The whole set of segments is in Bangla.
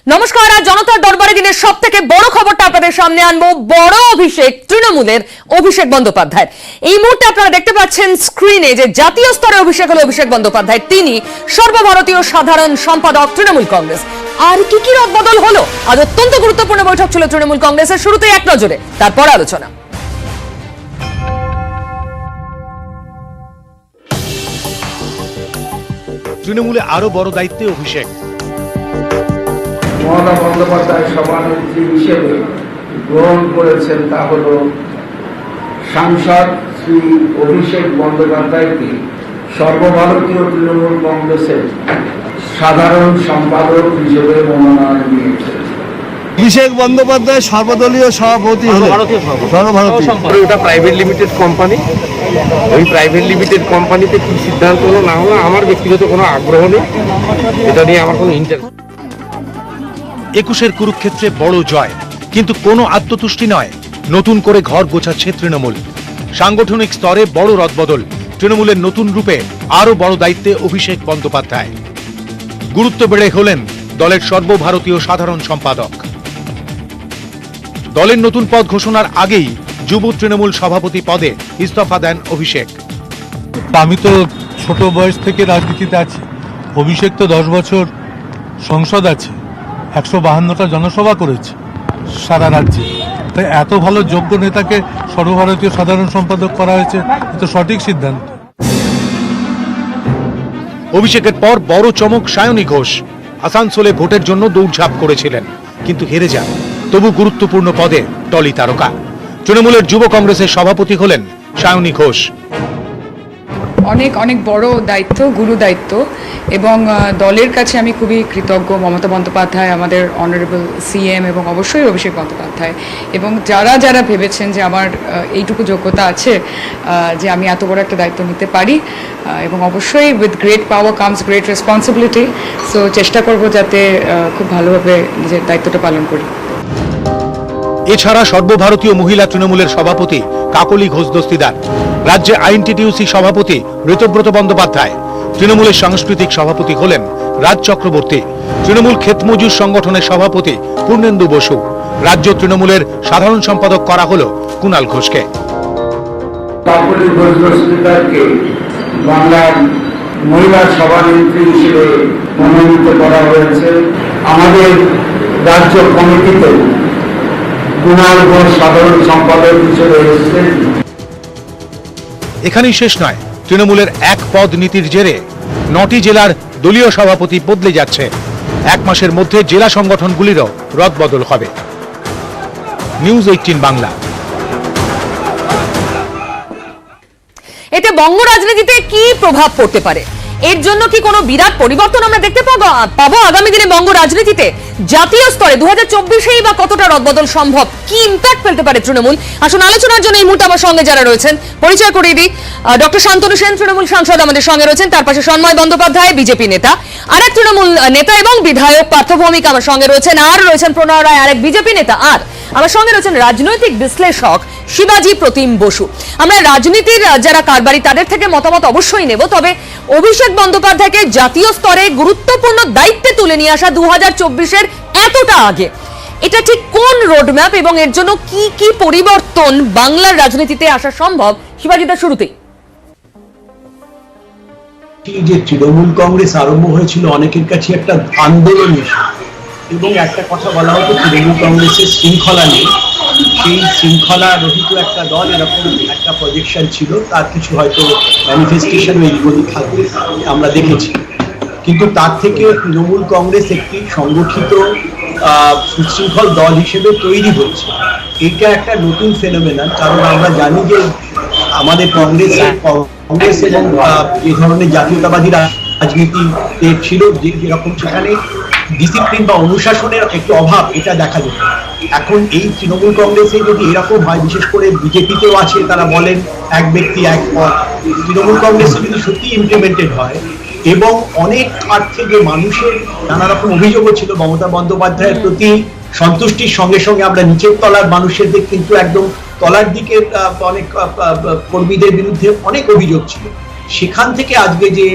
নমস্কার। আজ জনতার দরবারে দিনের সব থেকে বড় খবরটা আপনাদের সামনে আনবো। বড় অভিষেক তৃণমূলের অভিষেক বন্দ্যোপাধ্যায়। এই মুহূর্তে আপনারা দেখতে পাচ্ছেন স্ক্রিনে যে জাতীয় স্তরে অভিষেক হলো অভিষেক বন্দ্যোপাধ্যায়। তিনি সর্বভারতীয় সাধারণ সম্পাদক তৃণমূল কংগ্রেস। আর কি কি রদবদল হলো? আজ অত্যন্ত গুরুত্বপূর্ণ বৈঠক ছিল তৃণমূল কংগ্রেসের। শুরুতেই এক নজরে, তারপর আলোচনা। তৃণমূলে আরো বড় দায়িত্বে অভিষেক। মমতা বন্দ্যোপাধ্যায় সভানেত্রী হিসেবে গ্রহণ করেছেন তা হল সাংসদ শ্রী অভিষেক বন্দ্যোপাধ্যায়কে সর্বভারতীয় তৃণমূল কংগ্রেসের সাধারণ সম্পাদক হিসেবে মনোনয়ন দিয়েছেন। অভিষেক বন্দ্যোপাধ্যায় সর্বদলীয় সভাপতি সর্বভারতীয়। ওটা প্রাইভেট লিমিটেড কোম্পানি, ওই প্রাইভেট লিমিটেড কোম্পানিতে কি সিদ্ধান্ত হলো না হলো আমার ব্যক্তিগত কোনো আগ্রহ নেই, এটা নিয়ে আমার কোনো ইন্টারেস্ট। 21-এর কুরুক্ষেত্রে বড় জয়, কিন্তু কোনো আত্মতুষ্টি নয়। নতুন করে ঘর গোছাচ্ছে তৃণমূল। সাংগঠনিক স্তরে বড় রদবদল। তৃণমূলের নতুন রূপে আরো বড় দায়িত্বে অভিষেক বন্দ্যোপাধ্যায়। গুরুত্ব বেড়ে হলেন দলের সর্বভারতীয় সাধারণ সম্পাদক। দলের নতুন পদ ঘোষণার আগেই যুব তৃণমূল সভাপতি পদে ইস্তফা দেন অভিষেক। আমি তো ছোট বয়স থেকে রাজনীতিতে আছি, অভিষেক তো 10 বছর সংসদ আছে, 152টা জনসভা করেছে সারা রাজ্যে। তাই এত ভালো যোগ্য নেতাকে সর্বভারতীয় সাধারণ সম্পাদক করা হয়েছে, এটা সঠিক সিদ্ধান্ত। অভিষেকের পর বড় চমক সায়নী ঘোষ। আসানসোলে ভোটের জন্য দৌড়ঝাঁপ করেছিলেন, কিন্তু হেরে যান। তবু গুরুত্বপূর্ণ পদে টলি তারকা। তৃণমূলের যুব কংগ্রেসের সভাপতি হলেন সায়নী ঘোষ। অনেক অনেক বড় দায়িত্ব, গুরু দায়িত্ব, এবং দলের কাছে আমি খুবই কৃতজ্ঞ। মমতা বন্দ্যোপাধ্যায়, আমাদের অনারেবল সিএম, এবং অবশ্যই অভিষেক বন্দ্যোপাধ্যায়, এবং যারা যারা ভেবেছেন যে আমার এইটুকু যোগ্যতা আছে যে আমি এত বড় একটা দায়িত্ব নিতে পারি, এবং অবশ্যই with great power comes great responsibility. So চেষ্টা করব যাতে খুব ভালোভাবে নিজের দায়িত্বটা পালন করি। এছাড়া সর্বভারতীয় মহিলা তৃণমূলের সভাপতি কাকলি ঘোষ দস্তিদার, রাজ্যে আইএনটিটিউসি সভাপতি ঋতব্রত বন্দ্যোপাধ্যায়, তৃণমূলের সাংস্কৃতিক সভাপতি হলেন রাজ চক্রবর্তী, তৃণমূল ক্ষেতমজুর সংগঠনের সভাপতি পূর্ণেন্দু বসু, রাজ্য তৃণমূলের সাধারণ সম্পাদক করা হল কুণাল ঘোষকে। কাকলি ঘোষ দস্তিদারকে বাংলার মহিলা সভানেত্রী হিসেবে মনোনীত করা হয়েছে। আমাদের রাজ্য কমিটিতে কুণাল ঘোষ সাধারণ সম্পাদক হিসেবে এসেছেন। এখানেই শেষ নয়। তৃণমূলের এক পদ নীতির জেরে 9টি জেলার দলীয় সভাপতি বদলে যাচ্ছে। 1 মাসের মধ্যে জেলা সংগঠনগুলিরও রদবদল হবে। নিউজ 18 বাংলা। এতে বঙ্গ রাজনীতিতে কি প্রভাব পড়তে পারে? এর জন্য কি কোনো বিরাট পরিবর্তন আমরা দেখতে পাবো আগামী দিনে বঙ্গ রাজনীতিতে? জাতীয় স্তরে 2024-এই বা কতটা রদবদল সম্ভব? কি ইম্প্যাক্ট ফেলতে পারে তৃণমূল? আসুন আলোচনার জন্য এই মুহূর্তে আমার সঙ্গে যারা রয়েছেন পরিচয় করিয়ে দিই। ডক্টর শান্তনু সেন, তৃণমূল সাংসদ আমাদের সঙ্গে রয়েছেন। তার পাশে সন্ময় বন্দ্যোপাধ্যায়, বিজেপি নেতা, আরেক তৃণমূল নেতা এবং বিধায়ক পার্থ ভৌমিক আমার সঙ্গে রয়েছেন। আর রয়েছেন প্রণয় রায়, আরেক বিজেপি নেতা। আর আমার সঙ্গে রয়েছেন রাজনৈতিক বিশ্লেষক শিবাজি প্রতিম বসু। আমরা রাজনীতির যারা কারবারি তাদের থেকে মতামত অবশ্যই নেব, তবে অভিষেক বন্দ্যোপাধ্যায়কে জাতীয় স্তরে গুরুত্বপূর্ণ দায়িত্বে তুলে নিয়ে আসা 2024-এর এতটা আগে, এটা ঠিক কোন রোডম্যাপ এবং এর জন্য কি কি পরিবর্তন বাংলার রাজনীতিতে আসা সম্ভব? শিবাজিদা, শুরুতেই। যে তৃণমূল কংগ্রেস আরম্ভ হয়েছিল অনেকের কাছে একটা আন্দোলন, এবং একটা কথা বলা হতো তৃণমূল কংগ্রেসের শৃঙ্খলা নেই। সেই শৃঙ্খলা রহিত একটা দল, এরকম একটা প্রজেকশন ছিল। তার কিছু হয়তো ম্যানিফেস্টেশন এগুলি থাকবে, আমরা দেখেছি। কিন্তু তার থেকে তৃণমূল কংগ্রেস একটি সংগঠিত সুশৃঙ্খল দল হিসেবে তৈরি হচ্ছে। এটা একটা নতুন ফেনোমেনন, কারণ আমরা জানি যে আমাদের কংগ্রেস এবং যে ধরনের জাতীয়তাবাদী রাজনীতিতে ছিল, যেরকম সেখানে ডিসিপ্লিন বা অনুশাসনের একটু অভাব, এটা দেখা যেত। এখন এই তৃণমূল কংগ্রেসে যদি এরকম হয়, বিশেষ করে বিজেপিতেও আছে, তারা বলেন এক ব্যক্তি এক পদ, তৃণমূল কংগ্রেসে যদি সত্যি ইমপ্লিমেন্টেড হয়, এবং অনেক অর্থে যে মানুষের নানা রকম অভিযোগও ছিল মমতা বন্দ্যোপাধ্যায়ের প্রতি, সন্তুষ্টির সঙ্গে সঙ্গে আমরা নিচের তলার মানুষেরদের কিন্তু একদম তলার দিকে অনেক কর্মীদের বিরুদ্ধে অনেক অভিযোগ ছিল। সেখান থেকে আজকে যে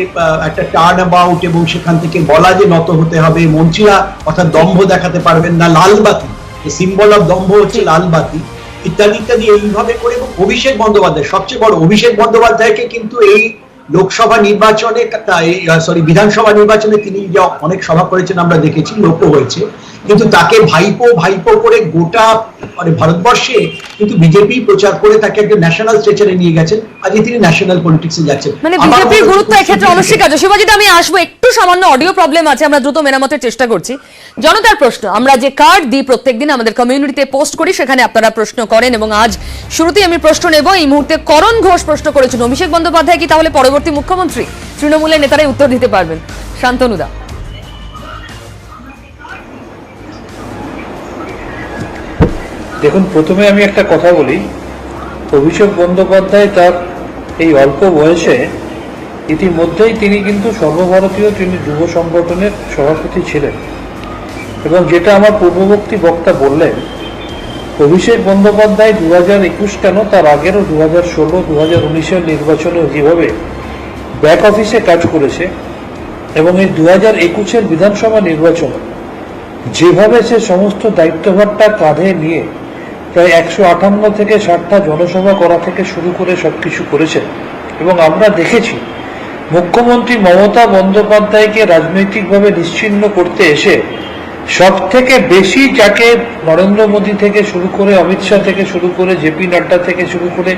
একটা টার্ন অ্যাবাউট এবং সেখান থেকে বলা যে নত হতে হবে, মন্ত্রীরা অর্থাৎ দম্ভ দেখাতে পারবেন না, লালবাতি, সিম্বল অফ দম্ভ হচ্ছে লালবাতি, ইত্যাদি ইত্যাদি, এইভাবে করে। এবং অভিষেক বন্দ্যোপাধ্যায় সবচেয়ে বড়, অভিষেক বন্দ্যোপাধ্যায়কে কিন্তু এই লোকসভা নির্বাচনে, বিধানসভা নির্বাচনে তিনি যা অনেক সভা করেছেন আমরা দেখেছি, লোকও হয়েছে, কিন্তু তাকে ভাইপো ভাইপো করে গোটা ভারতবর্ষে কিন্তু বিজেপি প্রচার করে তাকে একটা ন্যাশনাল স্টেচারে নিয়ে গেছেন। আজকে তিনি ন্যাশনাল পলিটিক্সে যাচ্ছেন। মানে বিজেপির গুরুত্ব এক্ষেত্রে অনস্বীকার্য। শিবাজিৎ, আমি আসবো, একটু সামান্য অডিও প্রবলেম আছে, আমরা দ্রুত মেরামতের চেষ্টা করছি। জনতার প্রশ্ন, আমরা যে কার্ড দিই প্রত্যেকদিন আমাদের কমিউনিটিতে পোস্ট করি, সেখানে আপনারা প্রশ্ন করেন এবং আজ শুরুতেই আমি প্রশ্ন নেব। এই মুহূর্তে করণ ঘোষ প্রশ্ন করেছেন, অভিষেক বন্দ্যোপাধ্যায় কি তাহলে পরবর্তী মুখ্যমন্ত্রী? তৃণমূলের নেতারাই উত্তর দিতে পারবেন। শান্তনুদা। দেখুন, প্রথমে আমি একটা কথা বলি, অভিষেক বন্দ্যোপাধ্যায় তার এই অল্প বয়সে ইতিমধ্যেই তিনি কিন্তু সর্বভারতীয় যুব সংগঠনের সভাপতি ছিলেন। এবং যেটা আমার পূর্ববর্তী বক্তা বললেন, অভিষেক বন্দ্যোপাধ্যায় 2021 কেন, তার আগেরও 2016, 2019-এর নির্বাচনে যেভাবে ব্যাক অফিসে কাজ করেছে এবং এই 2021-এর বিধানসভা নির্বাচনে যেভাবে সে সমস্ত দায়িত্বভারটা কাঁধে নিয়ে প্রায় 158 থেকে 60টা জনসভা করা থেকে শুরু করে সবকিছু করেছেন। এবং আমরা দেখেছি মুখ্যমন্ত্রী মমতা বন্দ্যোপাধ্যায়কে রাজনৈতিকভাবে নিশ্চিহ্ন করতে এসে সব থেকে বেশি যাকে নরেন্দ্র মোদী থেকে শুরু করে, অমিত শাহ থেকে শুরু করে, জেপি নাড্ডা থেকে শুরু করে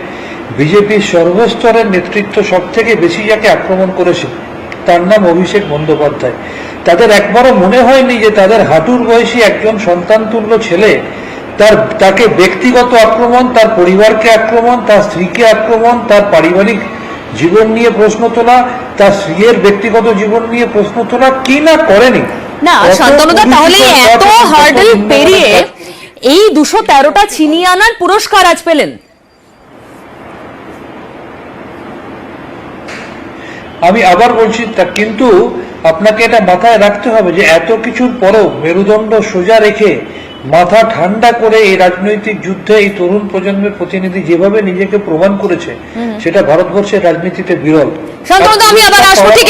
বিজেপির সর্বস্তরের নেতৃত্ব সব থেকে বেশি যাকে আক্রমণ করেছে তার নাম অভিষেক বন্দ্যোপাধ্যায়। তাদের একবারও মনে হয়নি যে তাদের হাঁটুর বয়সী একজন সন্তানতুল্য ছেলে তাকে ব্যক্তিগত আক্রমণ, তার পরিবারকে আক্রমণ, তার স্ত্রীকে আক্রমণ, তার পারিবারিক জীবন নিয়ে প্রশ্ন তোলা, তার স্ত্রীর ব্যক্তিগত জীবন নিয়ে প্রশ্ন তোলা কি না করেনি। না শান্তনুদা, তাহলে এত হার্ডল পেরিয়ে এই 213টা ছিনিয়ে আনার পুরস্কার আজ পেলেন? আমি আবার বলছি, কিন্তু আপনাকে এটা মাথায় রাখতে হবে যে এত কিছুর পরেও মেরুদণ্ড সোজা রেখে মাথা ঠান্ডা করে এই রাজনৈতিক যুদ্ধে এই তরুণ প্রজন্মের প্রতিনিধি যেভাবে নিজেকে প্রমাণ করেছে, সেটা ভারতবর্ষের রাজনীতিতে বিরল। শান্তনুদা, আমি আবার আসবো ঠিক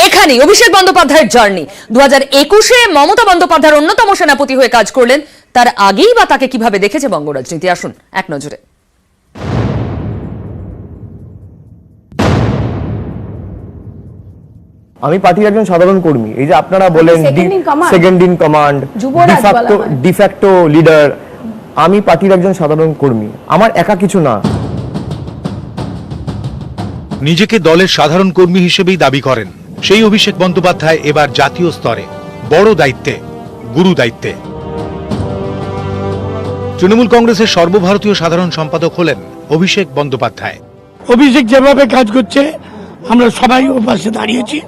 এখানেই অভিষেক বন্দ্যোপাধ্যায়ের জার্নি। 2021-এ মমতা বন্দ্যোপাধ্যায়ের অন্যতম সেনাপতি হয়ে কাজ করলেন, তার আগেই বা তাকে কিভাবে দেখেছে বঙ্গ রাজনীতি? আসুন এক নজরে। আমি পার্টির একজন সাধারণ কর্মী। এই যে আপনারা বলেন second in command, de facto leader, আমি পার্টির একজন সাধারণ কর্মী, আমার একা কিছু না। নিজেকে দলের সাধারণ কর্মী হিসেবেই দাবি করেন সেই অভিষেক বন্দ্যোপাধ্যায় এবার জাতীয় স্তরে বড় দায়িত্বে, গুরু দায়িত্বে। তৃণমূল কংগ্রেসের সর্বভারতীয় সাধারণ সম্পাদক হলেন অভিষেক বন্দ্যোপাধ্যায়। অভিষেক যেভাবে কাজ করছে আমরা সবাই ওর পাশে দাঁড়িয়েছি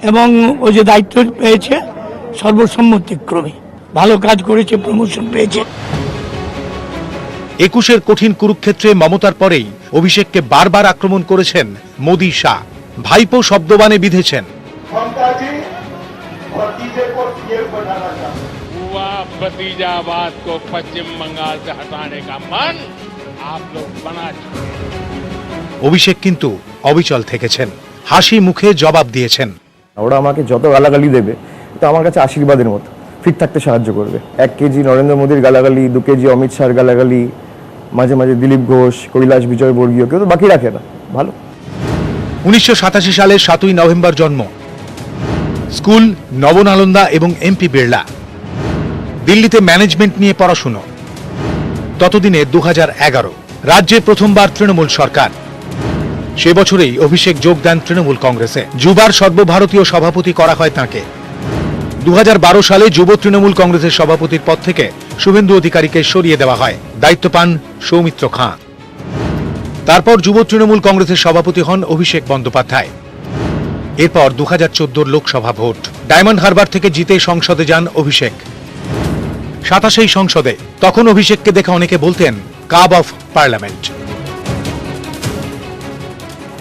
এবং ও যে দায়িত্ব পেয়েছে সর্বসম্মতিক্রমে ভালো কাজ করেছে, প্রমোশন পেয়েছে। 21-এর কঠিন কুরুক্ষেত্রে মমতার পরেই অভিষেককে বারবার আক্রমণ করেছেন মোদি শাহ, ভাইপো শব্দবাণে বিঁধেছেন। भतीजावाद को पश्चिम बंगाल से हटाने का मन आप लोग बना चुके हैं। অভিষেক কিন্তু অবিচল থেকেছেন, হাসি মুখে জবাব দিয়েছেন। ওরা আমাকে যত গালাগালি দেবে তো আমার কাছে আশীর্বাদের মতো, ফিট থাকতে সাহায্য করবে। 1 কেজি নরেন্দ্র মোদীর গালাগালি, 2 কেজি অমিত শাহর গালাগালি, মাঝে মাঝে দিলীপ ঘোষ, কৈলাস বিজয়বর্গীয়, কেউ তো বাকি রাখে না। ভালো। 1987 সালের 7ই নভেম্বর জন্ম। স্কুল নবনালন্দা এবং এমপি বিড়লা। দিল্লিতে ম্যানেজমেন্ট নিয়ে পড়াশুনো। ততদিনে 2011 রাজ্যে প্রথমবার তৃণমূল সরকার। সে বছরেই অভিষেক যোগ দেন তৃণমূল কংগ্রেসে। যুবার সর্বভারতীয় সভাপতি করা হয় তাঁকে। 2012 সালে যুব তৃণমূল কংগ্রেসের সভাপতির পদ থেকে শুভেন্দু অধিকারীকে সরিয়ে দেওয়া হয়, দায়িত্ব পান সৌমিত্র খাঁ। তারপর যুব তৃণমূল কংগ্রেসের সভাপতি হন অভিষেক বন্দ্যোপাধ্যায়। এরপর 2014 লোকসভা ভোট, ডায়মন্ড হারবার থেকে জিতে সংসদে যান অভিষেক। 27 সংসদে তখন অভিষেককে দেখে অনেকে বলতেন কাব অফ পার্লামেন্ট।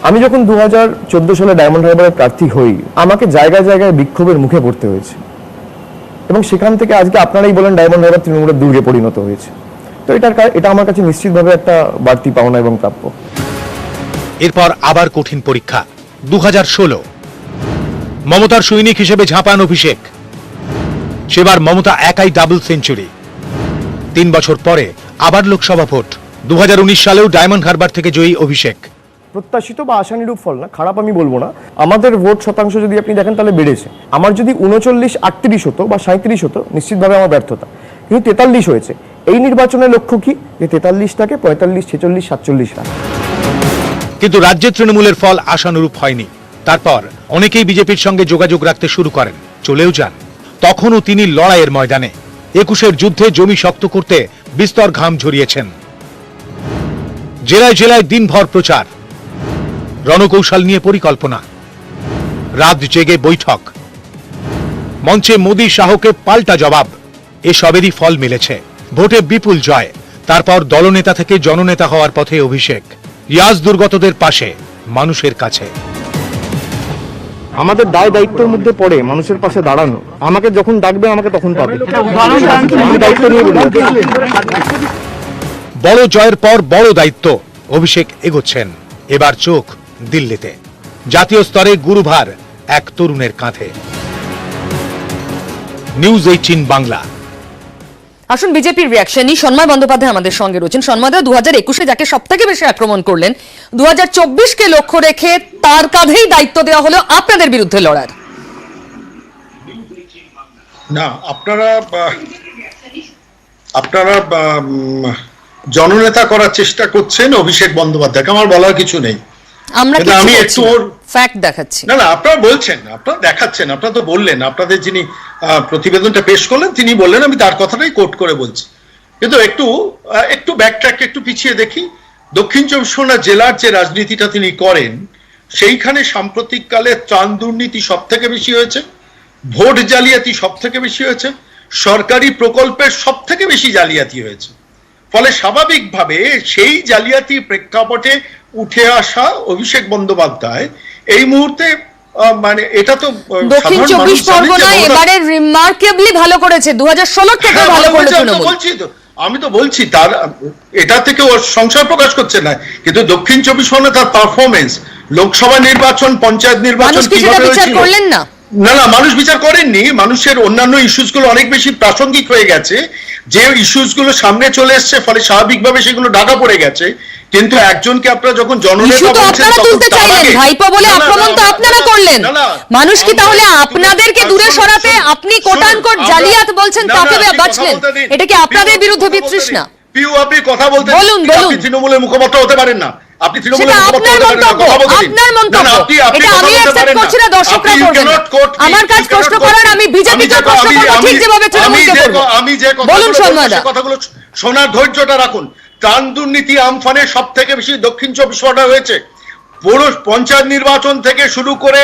আমি যখন 2014 সালে ডায়মন্ড হারবারের প্রার্থী হই, আমাকে জায়গায় জায়গায় বিক্ষোভের মুখে পড়তে হয়েছে এবং সেখান থেকে আজকে আপনারাই বলেন ডায়মন্ড হারবার তৃণমূলের দুর্গে পরিণত হয়েছে। তো এটা আমার কাছে নিশ্চিতভাবে একটা বাড়তি পাওনা এবং প্রাপ্য। এরপর আবার কঠিন পরীক্ষা 2016 মমতার সৈনিক হিসেবে ঝাঁপান অভিষেক। সেবার মমতা একাই ডাবল সেঞ্চুরি। 3 বছর পরে আবার লোকসভা ভোট। 2019 সালেও ডায়মন্ড হারবার থেকে জয়ী অভিষেক। প্রত্যাশিত বা আশানুরূপ ফল না, খারাপ আমি বলবো না। আমাদের ভোট শতাংশ যদি আপনি দেখেন তাহলে বেড়েছে। আমার যদি 39-38 হতো বা 37 হতো নিশ্চিতভাবে আমার ব্যর্থতা, কিন্তু 43 হয়েছে। এই নির্বাচনের লক্ষ্য কি, যে 43টাকে 45, 46, 47 রাখা। কিন্তু রাজ্যের তৃণমূলের ফল আশানুরূপ হয়নি। তারপর অনেকেই বিজেপির সঙ্গে যোগাযোগ রাখতে শুরু করেন, চলেও যান। তখনও তিনি লড়াইয়ের ময়দানে 21-এর যুদ্ধে জমি শক্ত করতে বিস্তর ঘাম ঝরিয়েছেন। জেলায় জেলায় দিনভর প্রচার, রণকৌশল নিয়ে পরিকল্পনা, রাত জেগে বৈঠক, মঞ্চে মোদি শাহকে পাল্টা জবাব। এসবেরই ফল মিলেছে। ভোটে বিপুল জয়। তারপর দলনেতা থেকে জননেতা হওয়ার পথে অভিষেক। ইয়াজ দুর্গতদের পাশে, মানুষের কাছে। আমাদের দায় দায়িত্বের মধ্যে পড়ে মানুষের পাশে দাঁড়ানো। আমাকে যখন ডাকবে আমাকে তখন পাবে। আমি দায়িত্ব নিয়ে বলি। বড় জয়ের পর বড় দায়িত্ব। অভিষেক এগোচ্ছেন। এবার চোখ দিল্লিতে। জাতীয় স্তরে গুরুভার এক তরুণের কাঁধে। নিউজ 18 বাংলা। আসুন বিজেপির রিয়াকশনই। সন্ময় বন্দ্যোপাধ্যায় আমাদের সঙ্গে রয়েছেন। সন্ময়দা, 2021-এ যাকে সব থেকে বেশি আক্রমণ করলেন, 2024-কে লক্ষ্য রেখে তার কাঁধেই দায়িত্ব দেওয়া হলো আপনাদের বিরুদ্ধে লড়ার। না, আপনারা জননেতা করার চেষ্টা করছেন অভিষেক বন্দ্যোপাধ্যায়কে, আমার বলার কিছু নেই। আমি একটু ফ্যাক্ট দেখাচ্ছি। না, আপনারা বলছেন, আপনারা দেখাচ্ছেন, আপনারা তো বললেন, আপনাদের যিনি প্রতিবেদনটা পেশ করলেন তিনি বললেন, আমি তার কথাটাই কোট করে বলছি। কিন্তু একটু ব্যাকট্র্যাক একটু পিছিয়ে দেখি। দক্ষিণ চব্বিশ পরগনা জেলার যে রাজনীতিটা তিনি করেন, সেইখানে সাম্প্রতিককালে ত্রাণ দুর্নীতি সব থেকে বেশি হয়েছে, ভোট জালিয়াতি সব থেকে বেশি হয়েছে, সরকারি প্রকল্পের সব থেকে বেশি জালিয়াতি হয়েছে। ফলে স্বাভাবিকভাবে সেই জালিয়াতি প্রেক্ষাপটে উঠে আসা অভিষেক বন্দ্যোপাধ্যায় এই মুহূর্তে মানে এটা তো দক্ষিণ চব্বিশ পরগনা এবারে রিমার্কেবলি ভালো করেছে, 2016 থেকে ভালো করেছে। বলছি তো, আমি তো বলছি তার এটা থেকে ও সংশয় প্রকাশ করছে না, কিন্তু দক্ষিণ চব্বিশ পরগনা তার পারফরমেন্স, লোকসভা নির্বাচন, পঞ্চায়েত নির্বাচন কিভাবে হয়েছিল করলেন না। না, মানুষ বিচার করেননি। মানুষের অন্যান্য ইস্যুস গুলো অনেক বেশি প্রাসঙ্গিক হয়ে গেছে, যে ইস্যুস গুলো সামনে চলে এসছে, ফলে স্বাভাবিকভাবে সেগুলো ঢাকা পড়ে গেছে। কিন্তু একজনকে আপনারা যখন জননেতা বলছেন, ভাইপো বলে আক্রমণ তো আপনারা করলেন। মানুষ কি তাহলে আপনাদেরকে দূরে সরাতে আপনি কোটানকোট জালিয়াত বলছেন, তাকে বাঁচলেন? এটা কি আপনাদের বিরুদ্ধে বিতৃষ্ণা? পিউ, আপনি কথা বলতে বলুন। আপনি তৃণমূলের মুখপাত্র হতে পারেন না। আপনি তৃণমূলের মুখপাত্র হতে পারেন না, কথা বলতে দিন। আপনার মন্তব্য, এটা আমি অ্যাকসেপ্ট করছি না, দর্শকরা করবেন না। আমার কাজ প্রশ্ন করার, আমি বিজেপিকে প্রশ্ন করব ঠিক যেভাবে তৃণমূলকে করব। আমি যে বলুন সন্ময়দা, কথাগুলো শোনার ধৈর্যটা রাখুন। ত্রাণ দুর্নীতি আমফানে সব থেকে বেশি দক্ষিণ চব্বিশ পরগনা হয়েছে। পৌর পঞ্চায়েত নির্বাচন থেকে শুরু করে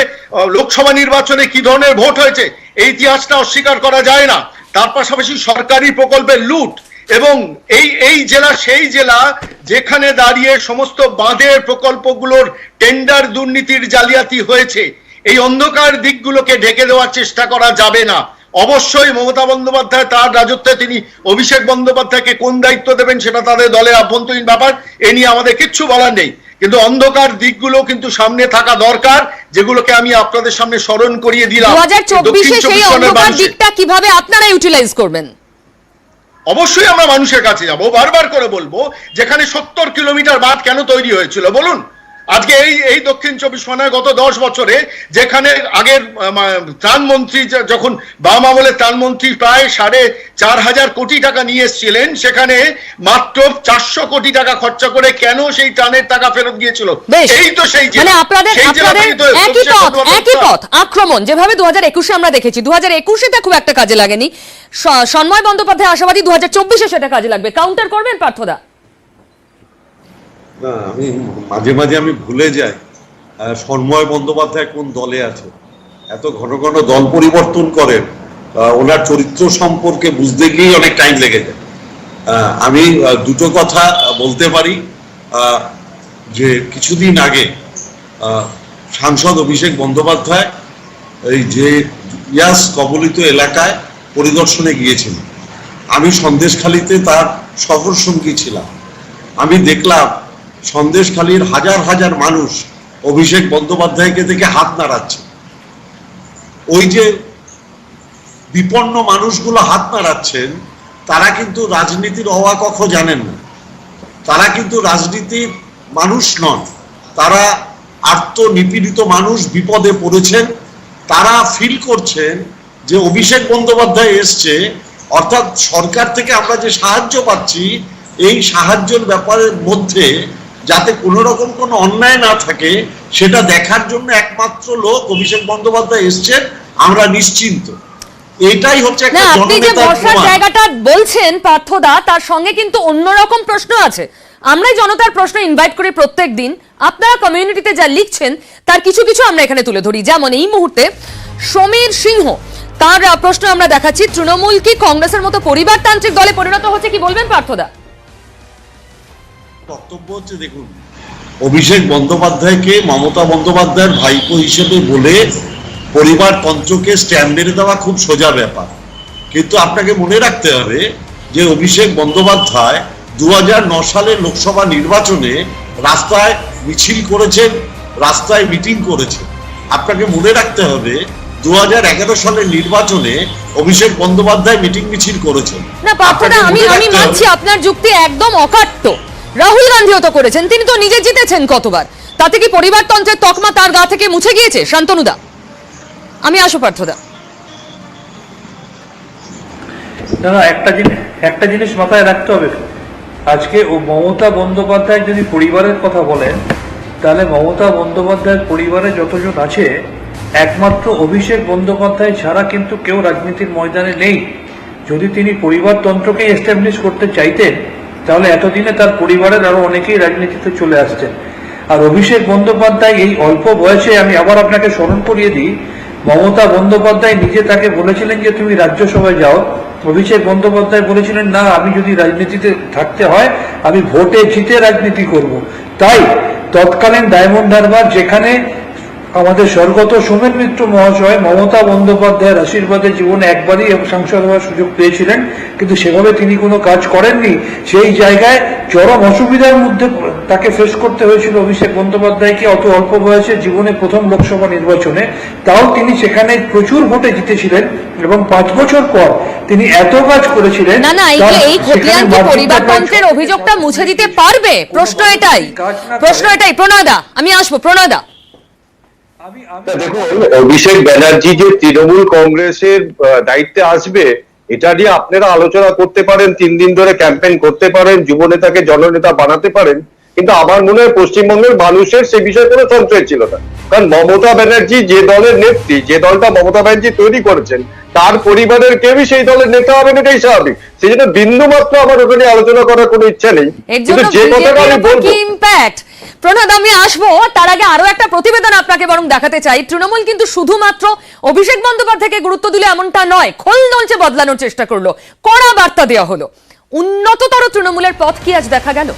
লোকসভা নির্বাচনে কি ধরনের ভোট হয়েছে এই ইতিহাসটা অস্বীকার করা যায় না। তার পাশাপাশি সরকারি প্রকল্পের লুট, এবং এই জেলা সেই জেলা যেখানে দাঁড়িয়ে সমস্ত বাঁধের প্রকল্পগুলোর টেন্ডার দুর্নীতির জালিয়াতি হয়েছে। এই অন্ধকার দিকগুলোকে ঢেকে দেওয়ার চেষ্টা করা যাবে না। অবশ্যই মমতা বন্দ্যোপাধ্যায় তার রাজত্বে তিনি অভিষেক বন্দ্যোপাধ্যায়কে কোন দায়িত্ব দেবেন সেটা তাদের দলের আভ্যন্তরীণ ব্যাপার, এ নিয়ে আমাদের কিচ্ছু বলার নেই। কিন্তু অন্ধকার দিকগুলো কিন্তু সামনে থাকা দরকার, যেগুলোকে আমি আপনাদের সামনে স্মরণ করিয়ে দিলাম। 2024-এ সেই অন্ধকার দিকটা কিভাবে আপনারা ইউটিলাইজ করবেন? অবশ্যই আমরা মানুষের কাছে যাব, বারবার করে বলবো, যেখানে 70 কিলোমিটার বাঁধ কেন তৈরি হয়েছিল বলুন। আজকে এই দক্ষিণ চব্বিশ পরগনায় গত 10 বছরে, যেখানে আগের ত্রাণমন্ত্রী যখন বাম আমলে ত্রাণমন্ত্রী প্রায় 4,500 কোটি টাকা নিয়ে এসেছিলেন, সেখানে মাত্র 400 কোটি টাকা খরচা করে কেন সেই ত্রাণের টাকা ফেরত গিয়েছিল? এই তো সেই মানে আপনাদের একই পথ আক্রমণ, যেভাবে 2021-এ আমরা দেখেছি। 2021-এ খুব একটা কাজে লাগেনি। সন্ময় বন্দ্যোপাধ্যায় আশাবাদী 2024-এ সেটা কাজে লাগবে। কাউন্টার করবেন পার্থদা? না, আমি মাঝে মাঝে ভুলে যাই সন্ময় বন্দ্যোপাধ্যায় কোন দলে আছে। এত ঘন ঘন দল পরিবর্তন করেন, ওনার চরিত্র সম্পর্কে বুঝতে গিয়েই অনেক টাইম লেগে যায়। আমি দুটো কথা বলতে পারি, যে কিছুদিন আগে সাংসদ অভিষেক বন্দ্যোপাধ্যায় এই যে ইয়াস কবলিত এলাকায় পরিদর্শনে গিয়েছিলেন। আমি সন্দেশখালীতে তার সফর সঙ্গী ছিলাম। আমি দেখলাম সন্দেশখালীর হাজার হাজার মানুষ অভিষেক বন্দ্যোপাধ্যায়কে দেখে হাত নাড়াচ্ছে। ওই যে বিপন্ন মানুষগুলো হাত নাড়াচ্ছেন, তারা কিন্তু রাজনীতির অওয়া কখ জানেন না, তারা কিন্তু রাজনীতির মানুষ নন, তারা আর্ত নিপীড়িত মানুষ, বিপদে পড়েছেন। তারা ফিল করছেন যে অভিষেক বন্দ্যোপাধ্যায় এসছে, অর্থাৎ সরকার থেকে আমরা যে সাহায্য পাচ্ছি, এই সাহায্যের ব্যাপারের মধ্যে যাতে কোনো রকম কোনো অন্যায় না থাকে সেটা দেখার জন্য একমাত্র লোক অভিষেক বন্দ্যোপাধ্যায় এসছেন, আমরা নিশ্চিন্ত। এটাই হচ্ছে একটা আপনি যে জননেতার বর্ষার প্রমাণ। জায়গাটা বলছেন পার্থদা, তার সঙ্গে কিন্তু অন্যরকম প্রশ্ন আছে। আমরাই জনতার প্রশ্ন ইনভাইট করি প্রত্যেক দিন, আপনারা কমিউনিটিতে যা লিখছেন তার কিছু কিছু আমরা এখানে তুলে ধরি। যেমন এই মুহূর্তে সমীর সিংহ, তার প্রশ্ন আমরা দেখাচ্ছি, তৃণমূল কি কংগ্রেসের মতো পরিবারতান্ত্রিক দলে পরিণত হচ্ছে, কি বলবেন পার্থদা? বক্তব্য হচ্ছে, দেখুন, অভিষেক বন্দ্যোপাধ্যায়কে মমতা বন্দ্যোপাধ্যায়ের ভাইপো হিসেবে বলে পরিবারতন্ত্রকে স্ট্যাম্প মেরে দেওয়া খুব সোজা ব্যাপার, কিন্তু আপনাকে মনে রাখতে হবে যে অভিষেক বন্দ্যোপাধ্যায় 2009 সালের লোকসভা নির্বাচনে রাস্তায় মিছিল করেছেন, রাস্তায় মিটিং করেছেন। আপনাকে মনে রাখতে হবে 2011 সালের নির্বাচনে অভিষেক বন্দ্যোপাধ্যায় মিটিং মিছিল করেছেন। না পার্থদা, আমি মানছি আপনার যুক্তি একদম অকাট্য। রাহুল গান্ধীও তো করেছেন, তিনি তো নিজে জিতেছেন কতবার, তাতে কি পরিবারতন্ত্রের তকমা তার গা থেকে মুছে গিয়েছে? শান্তনুদা, আমি আসো পার্থদা। না, একটা জিনিস মাথায় রাখতে হবে, আজকে ও মমতা বন্দ্যোপাধ্যায় যদি পরিবারের কথা বলেন, তাহলে মমতা বন্দ্যোপাধ্যায়ের পরিবারে যতজন আছে একমাত্র অভিষেক বন্দ্যোপাধ্যায় ছাড়া কিন্তু কেউ রাজনীতির ময়দানে নেই। যদি তিনি পরিবারতন্ত্রকে এস্টাবলিশ করতে চাইতেন তাহলে এতদিনে তার পরিবারের আরো অনেকেই রাজনীতিতে চলে আসতেন। আর অভিষেক বন্দ্যোপাধ্যায় এই অল্প বয়সে, আমি আবার আপনাকে স্মরণ করিয়ে দিই, মমতা বন্দ্যোপাধ্যায় নিজে তাকে বলেছিলেন যে তুমি রাজ্যসভায় যাও। অভিষেক বন্দ্যোপাধ্যায় বলেছিলেন না, আমি যদি রাজনীতিতে থাকতে হয় আমি ভোটে জিতে রাজনীতি করব। তাই তৎকালীন ডায়মন্ড হারবার, যেখানে আমাদের স্বর্গত সোমেন মিত্র মহাশয় মমতা বন্দ্যোপাধ্যায়ের আশীর্বাদে জীবনে একবারই সাংসদ হওয়ার সুযোগ পেয়েছিলেন, কিন্তু সেভাবে তিনি কোনো কাজ করেননি। সেই জায়গায় চরম অসুবিধার মধ্যে তাকে ফেস করতে হয়েছিল অভিষেক বন্দ্যোপাধ্যায়কে অত অল্প বয়সে, জীবনে প্রথম লোকসভা নির্বাচনে। তাও তিনি সেখানে প্রচুর ভোটে জিতেছিলেন এবং 5 বছর পর তিনি এত কাজ করেছিলেন। না না, এই খতিয়ান কি পরিবারতন্ত্রের অভিযোগটা মুছে দিতে পারবে? প্রশ্ন এটাই। প্রণয়দা, আমি আসবো। প্রণয়দা, দেখুন, অভিষেক ব্যানার্জি যে তৃণমূল কংগ্রেসের দায়িত্বে আসবে এটা নিয়ে আপনারা আলোচনা করতে পারেন, 3 দিন ধরে ক্যাম্পেইন করতে পারেন, যুব নেতাকে জননেতা বানাতে পারেন, কিন্তু আমার মনে হয় পশ্চিমবঙ্গের মানুষের সে বিষয়ে কোনো সঞ্চয় ছিল না। কারণ মমতা ব্যানার্জি যে দলের নেত্রী, যে দলটা মমতা ব্যানার্জি তৈরি করেছেন, তার পরিবারের কেউই সেই দলের নেতা হবেন, এটাই স্বাভাবিক। সেই জন্য বিন্দু মাত্র আমার ওখানে আলোচনা করার কোনো ইচ্ছা নেই। কিন্তু যে কথাটা আমি বলবো, প্রণাদ, আমি আসবো, তার আগে আরো একটা প্রতিবেদন আপনাকে বরং দেখাতে চাই। তৃণমূল কিন্তু শুধুমাত্র অভিষেক বন্দ্যোপাধ্যায়কে গুরুত্ব দিলে এমনটা নয়, খোল নলচে বদলানোর চেষ্টা করলো, কড়া বার্তা দেওয়া হলো। উন্নততর তৃণমূলের পথ কি আজ দেখা গেল?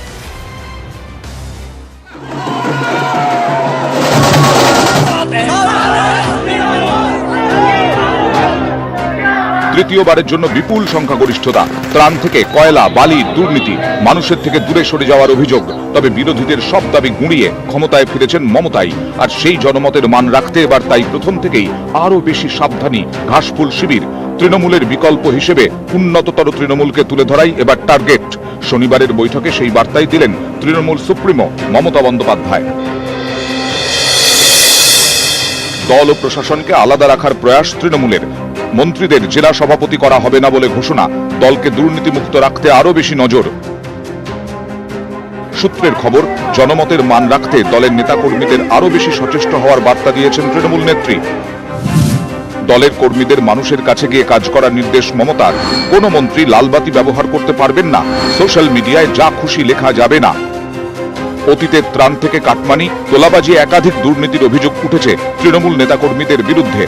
তৃতীয়বারের জন্য বিপুল সংখ্যাগরিষ্ঠতা, ত্রাণ থেকে কয়লা, বালি, দুর্নীতি, মানুষের থেকে দূরে সরে যাওয়ার অভিযোগ। তবে বিরোধীদের সব দাবি গুঁড়িয়ে ক্ষমতায় ফিরেছেন মমতাই। আর সেই জনমতের মান রাখতে এবার তাই প্রথম থেকেই আরো বেশি সাবধানী ঘাসফুল শিবির। তৃণমূলের বিকল্প হিসেবে উন্নততর তৃণমূলকে তুলে ধরাই এবার টার্গেট। শনিবারের বৈঠকে সেই বার্তাই দিলেন তৃণমূল সুপ্রিমো মমতা বন্দ্যোপাধ্যায়। দল ও প্রশাসনকে আলাদা রাখার প্রয়াস তৃণমূলের। মন্ত্রীদের জেলা সভাপতি করা হবে না বলে ঘোষণা, দলকে দুর্নীতিমুক্ত রাখতে আরো বেশি নজর। সূত্রের খবর, জনমতের মান রাখতে দলের নেতাকর্মীদের আরো বেশি সচেষ্ট হওয়ার বার্তা দিয়েছেন তৃণমূল নেত্রী। দলের কর্মীদের মানুষের কাছে গিয়ে কাজ করার নির্দেশ মমতার। কোন মন্ত্রী লালবাতি ব্যবহার করতে পারবেন না, সোশ্যাল মিডিয়ায় যা খুশি লেখা যাবে না। অতীতের ত্রাণ থেকে কাটমানি, তোলাবাজি, একাধিক দুর্নীতির অভিযোগ উঠেছে তৃণমূল নেতাকর্মীদের বিরুদ্ধে।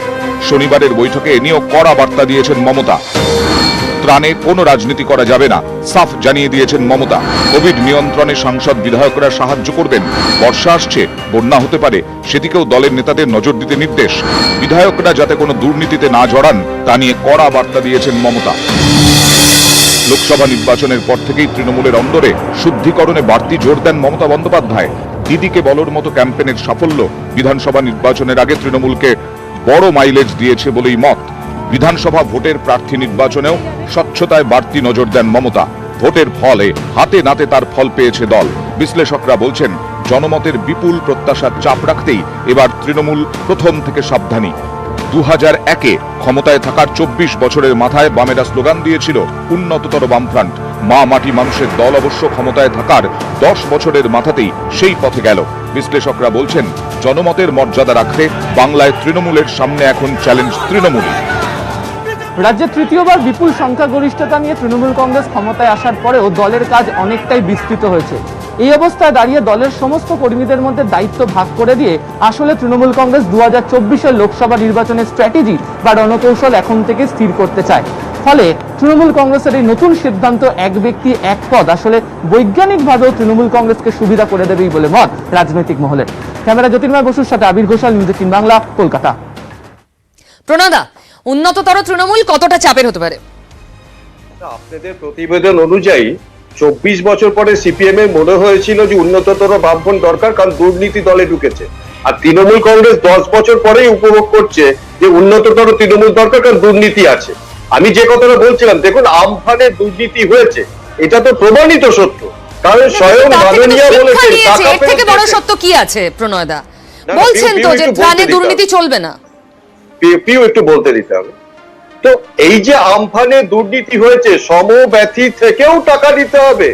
শনিবারের বৈঠকে এ নিয়েও কড়া বার্তা দিয়েছেন মমতা। ত্রাণে কোনো রাজনীতি করা যাবে না, সাফ জানিয়ে দিয়েছেন মমতা। কোভিড নিয়ন্ত্রণে সাংসদ বিধায়করা সাহায্য করবেন। বর্ষা আসছে, বন্যা হতে পারে, সেদিকেও দলের নেতাদের নজর দিতে নির্দেশ। বিধায়করা যাতে কোনো দুর্নীতিতে না জড়ান তা নিয়ে কড়া বার্তা দিয়েছেন মমতা। লোকসভা নির্বাচনের পর থেকেই তৃণমূলের অন্দরে শুদ্ধিকরণে বাড়তি জোর দেন মমতা বন্দ্যোপাধ্যায়। দিদিকে বলর মতো ক্যাম্পেনের সাফল্য বিধানসভা নির্বাচনের আগে তৃণমূলকে বড় মাইলেজ দিয়েছে বলেই মত। বিধানসভা ভোটের প্রার্থী নির্বাচনেও স্বচ্ছতায় বাড়তি নজর দেন মমতা। ভোটের ফলে হাতে নাতে তার ফল পেয়েছে দল। বিশ্লেষকরা বলছেন, জনমতের বিপুল প্রত্যাশার চাপ রাখতেই এবার তৃণমূল প্রথম থেকে সাবধানী। 2001-এ ক্ষমতায় থাকার 24 বছরের মাথায় বামেরা স্লোগান দিয়েছিল উন্নততর বামফ্রন্ট। মা মাটি মানুষের দল অবশ্য ক্ষমতায় থাকার 10 বছরের মাথাতেই সেই পথে গেল। বিশ্লেষকরা বলছেন, জনমতের মর্যাদা রাখতে বাংলায় তৃণমূলের সামনে এখন চ্যালেঞ্জ তৃণমূলই। রাজ্যে তৃতীয়বার বিপুল সংখ্যাগরিষ্ঠতা নিয়ে তৃণমূল কংগ্রেস ক্ষমতায় আসার পরেও দলের কাজ অনেকটাই বিস্তৃত হয়েছে। এই অবস্থায় দাঁড়িয়ে দলের সমস্ত কর্মীদের মধ্যে দায়িত্ব ভাগ করে দিয়ে আসলে তৃণমূল কংগ্রেস 2024-এর লোকসভা নির্বাচনের স্ট্র্যাটেজি বা রণকৌশল এখন থেকে স্থির করতে চায়। ফলে তৃণমূল কংগ্রেসের এই নতুন সিদ্ধান্ত এক ব্যক্তি এক পদ আসলে বৈজ্ঞানিকভাবেও তৃণমূল কংগ্রেসকে সুবিধা করে দেবেই বলে মত রাজনৈতিক মহলের। ক্যামেরা জ্যোতির্ময় বসুর সাথে আবির ঘোষাল, নিউজ 18 বাংলা, কলকাতা। প্রণাদা, উন্নততর তৃণমূল কতটা চাপের হতে পারে? আপনাদের প্রতিবেদন অনুযায়ী 24 বছর পরে সিপিএম এর মনে হয়েছিল যে উন্নততর বামফ্রন্ট দরকার, কারণ দুর্নীতি দলে ঢুকেছে। আর তৃণমূল কংগ্রেস 10 বছর পরেই উপভোগ করছে যে উন্নততর তৃণমূল দরকার, কারণ দুর্নীতি আছে। আমি যে কথাটা বলছিলাম, দেখুন আমফানে দুর্নীতি হয়েছে, এটা তো প্রমাণিত সত্য, কারণ স্বয়ং মাননীয় বলেছেন। এর থেকে বড় সত্য কি আছে প্রণয়দা? বলছেন তো যে ত্রাণে দুর্নীতি চলবে না। পিউ একটু বলতে দিতে হবে। তো এই যে আমফানে দুর্নীতি হয়েছে, সমব্যথী থেকেও টাকা দিতে হবে।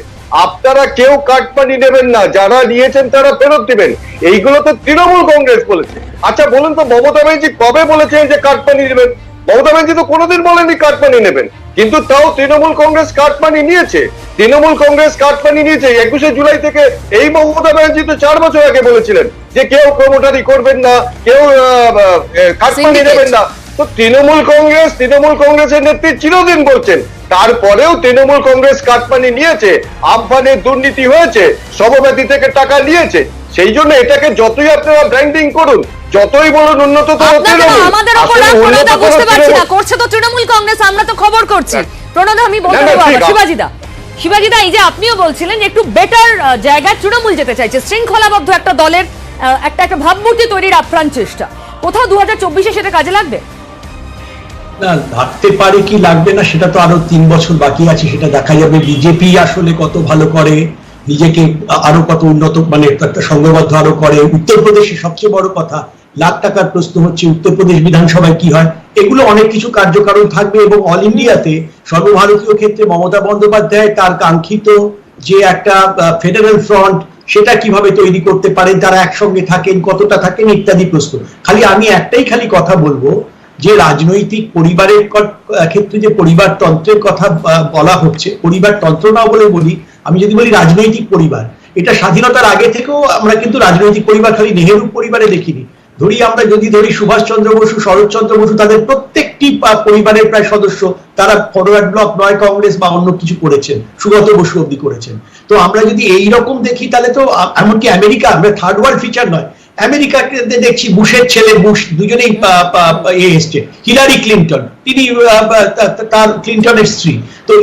আপনারা কেউ কাটমানি নেবেন না, যারা নিয়েছেন তারা ফেরত দিবেন, এইগুলো তো তৃণমূল কংগ্রেস বলেছে। আচ্ছা বলুন তো, মমতা ব্যানার্জি কবে বলেছেন যে কাটমানি নেবেন? মমতা ব্যানার্জি তো কোনোদিন বলেননি কাটমানি নেবেন, কিন্তু তাও তৃণমূল কংগ্রেস কাটমানি নিয়েছে। তৃণমূল কংগ্রেস কাটমানি নিয়েছে 21শে জুলাই থেকে। এই মমতা ব্যানার্জি তো 4 বছর আগে বলেছিলেন যে কেউ প্রমোটারি করবেন না, কেউ কাটমানি নেবেন না। তো তৃণমূল কংগ্রেসের নেত্রী চিরদিন বলছেন, তারপরেও তৃণমূল কংগ্রেস কাটমানি নিয়েছে, আমফানের দুর্নীতি হয়েছে, সমব্যথী থেকে টাকা নিয়েছে। সেই জন্য এটাকে যতই আপনারা ব্র্যান্ডিং করুন, যতই বলুন উন্নততর তৃণমূল, আমাদের উপর রাগ প্রণয়দা বুঝতে পারছি না, করছে তো তৃণমূল কংগ্রেস, আমরা তো খবর করছি। প্রণয়দা আমি বলতে পারবো, শিবাজিদা এই যে আপনিও বলছিলেন একটু বেটার জায়গায় তৃণমূল যেতে চাইছে, শৃঙ্খলাবদ্ধ একটা দলের একটা ভাবমূর্তি তৈরির আপ্রাণ চেষ্টা, কোথাও 2024-এ সেটা কাজে লাগবে না? লাগতে পারে কি লাগবে না সেটা তো আরো 3 বছর বাকি আছে, সেটা দেখা যাবে। বিজেপি আসলে কত ভালো করে, নিজেকে আরো কত উন্নত মানে একটা সংঘবদ্ধ আরো করে। উত্তরপ্রদেশে সবচেয়ে বড় কথা, লাখ টাকার প্রশ্ন হচ্ছে উত্তরপ্রদেশ বিধানসভায় কি হয়। এগুলো অনেক কিছু কার্যকারণ থাকবে এবং অল ইন্ডিয়াতে সর্বভারতীয় ক্ষেত্রে মমতা বন্দ্যোপাধ্যায় তার কাঙ্ক্ষিত যে একটা ফেডারেল ফ্রন্ট, সেটা কিভাবে তৈরি করতে পারেন, তারা একসঙ্গে থাকেন, কতটা থাকেন ইত্যাদি প্রশ্ন। খালি আমি একটাই কথা বলবো যে রাজনৈতিক পরিবারের ক্ষেত্রে যে পরিবারতন্ত্রের কথা বলা হচ্ছে, পরিবারতন্ত্র না বলে বলি, আমি যদি বলি রাজনৈতিক পরিবার, এটা স্বাধীনতার আগে থেকেও আমরা কিন্তু রাজনৈতিক পরিবার খালি নেহেরু পরিবারে দেখিনি। আমরা যদি ধরি সুভাষচন্দ্র বসু, শরৎচন্দ্র বসু, তাদের প্রত্যেকটি পরিবারের প্রায় সদস্য তারা ফরওয়ার্ড ব্লক নয় কংগ্রেস বা অন্য কিছু করেছেন, সুগত বসু অব্দি করেছেন। তো আমরা যদি এইরকম দেখি তাহলে তো এমনকি আমেরিকা, আমরা থার্ড ওয়ার্ল্ড ফিচার নয়, আমেরিকাতে দেখছি বুশের ছেলে বুশ দুজনেই এসছে, হিলারি ক্লিন্টন তিনি তার ক্লিন্টনের স্ত্রী। তো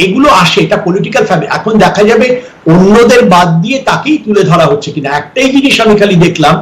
এগুলো আসে, এটা পলিটিক্যাল ফ্যামিলি। এখন দেখা যাবে অন্যদের বাদ দিয়ে তাকেই তুলে ধরা হচ্ছে কিনা। একটাই জিনিস আমি খালি দেখলাম,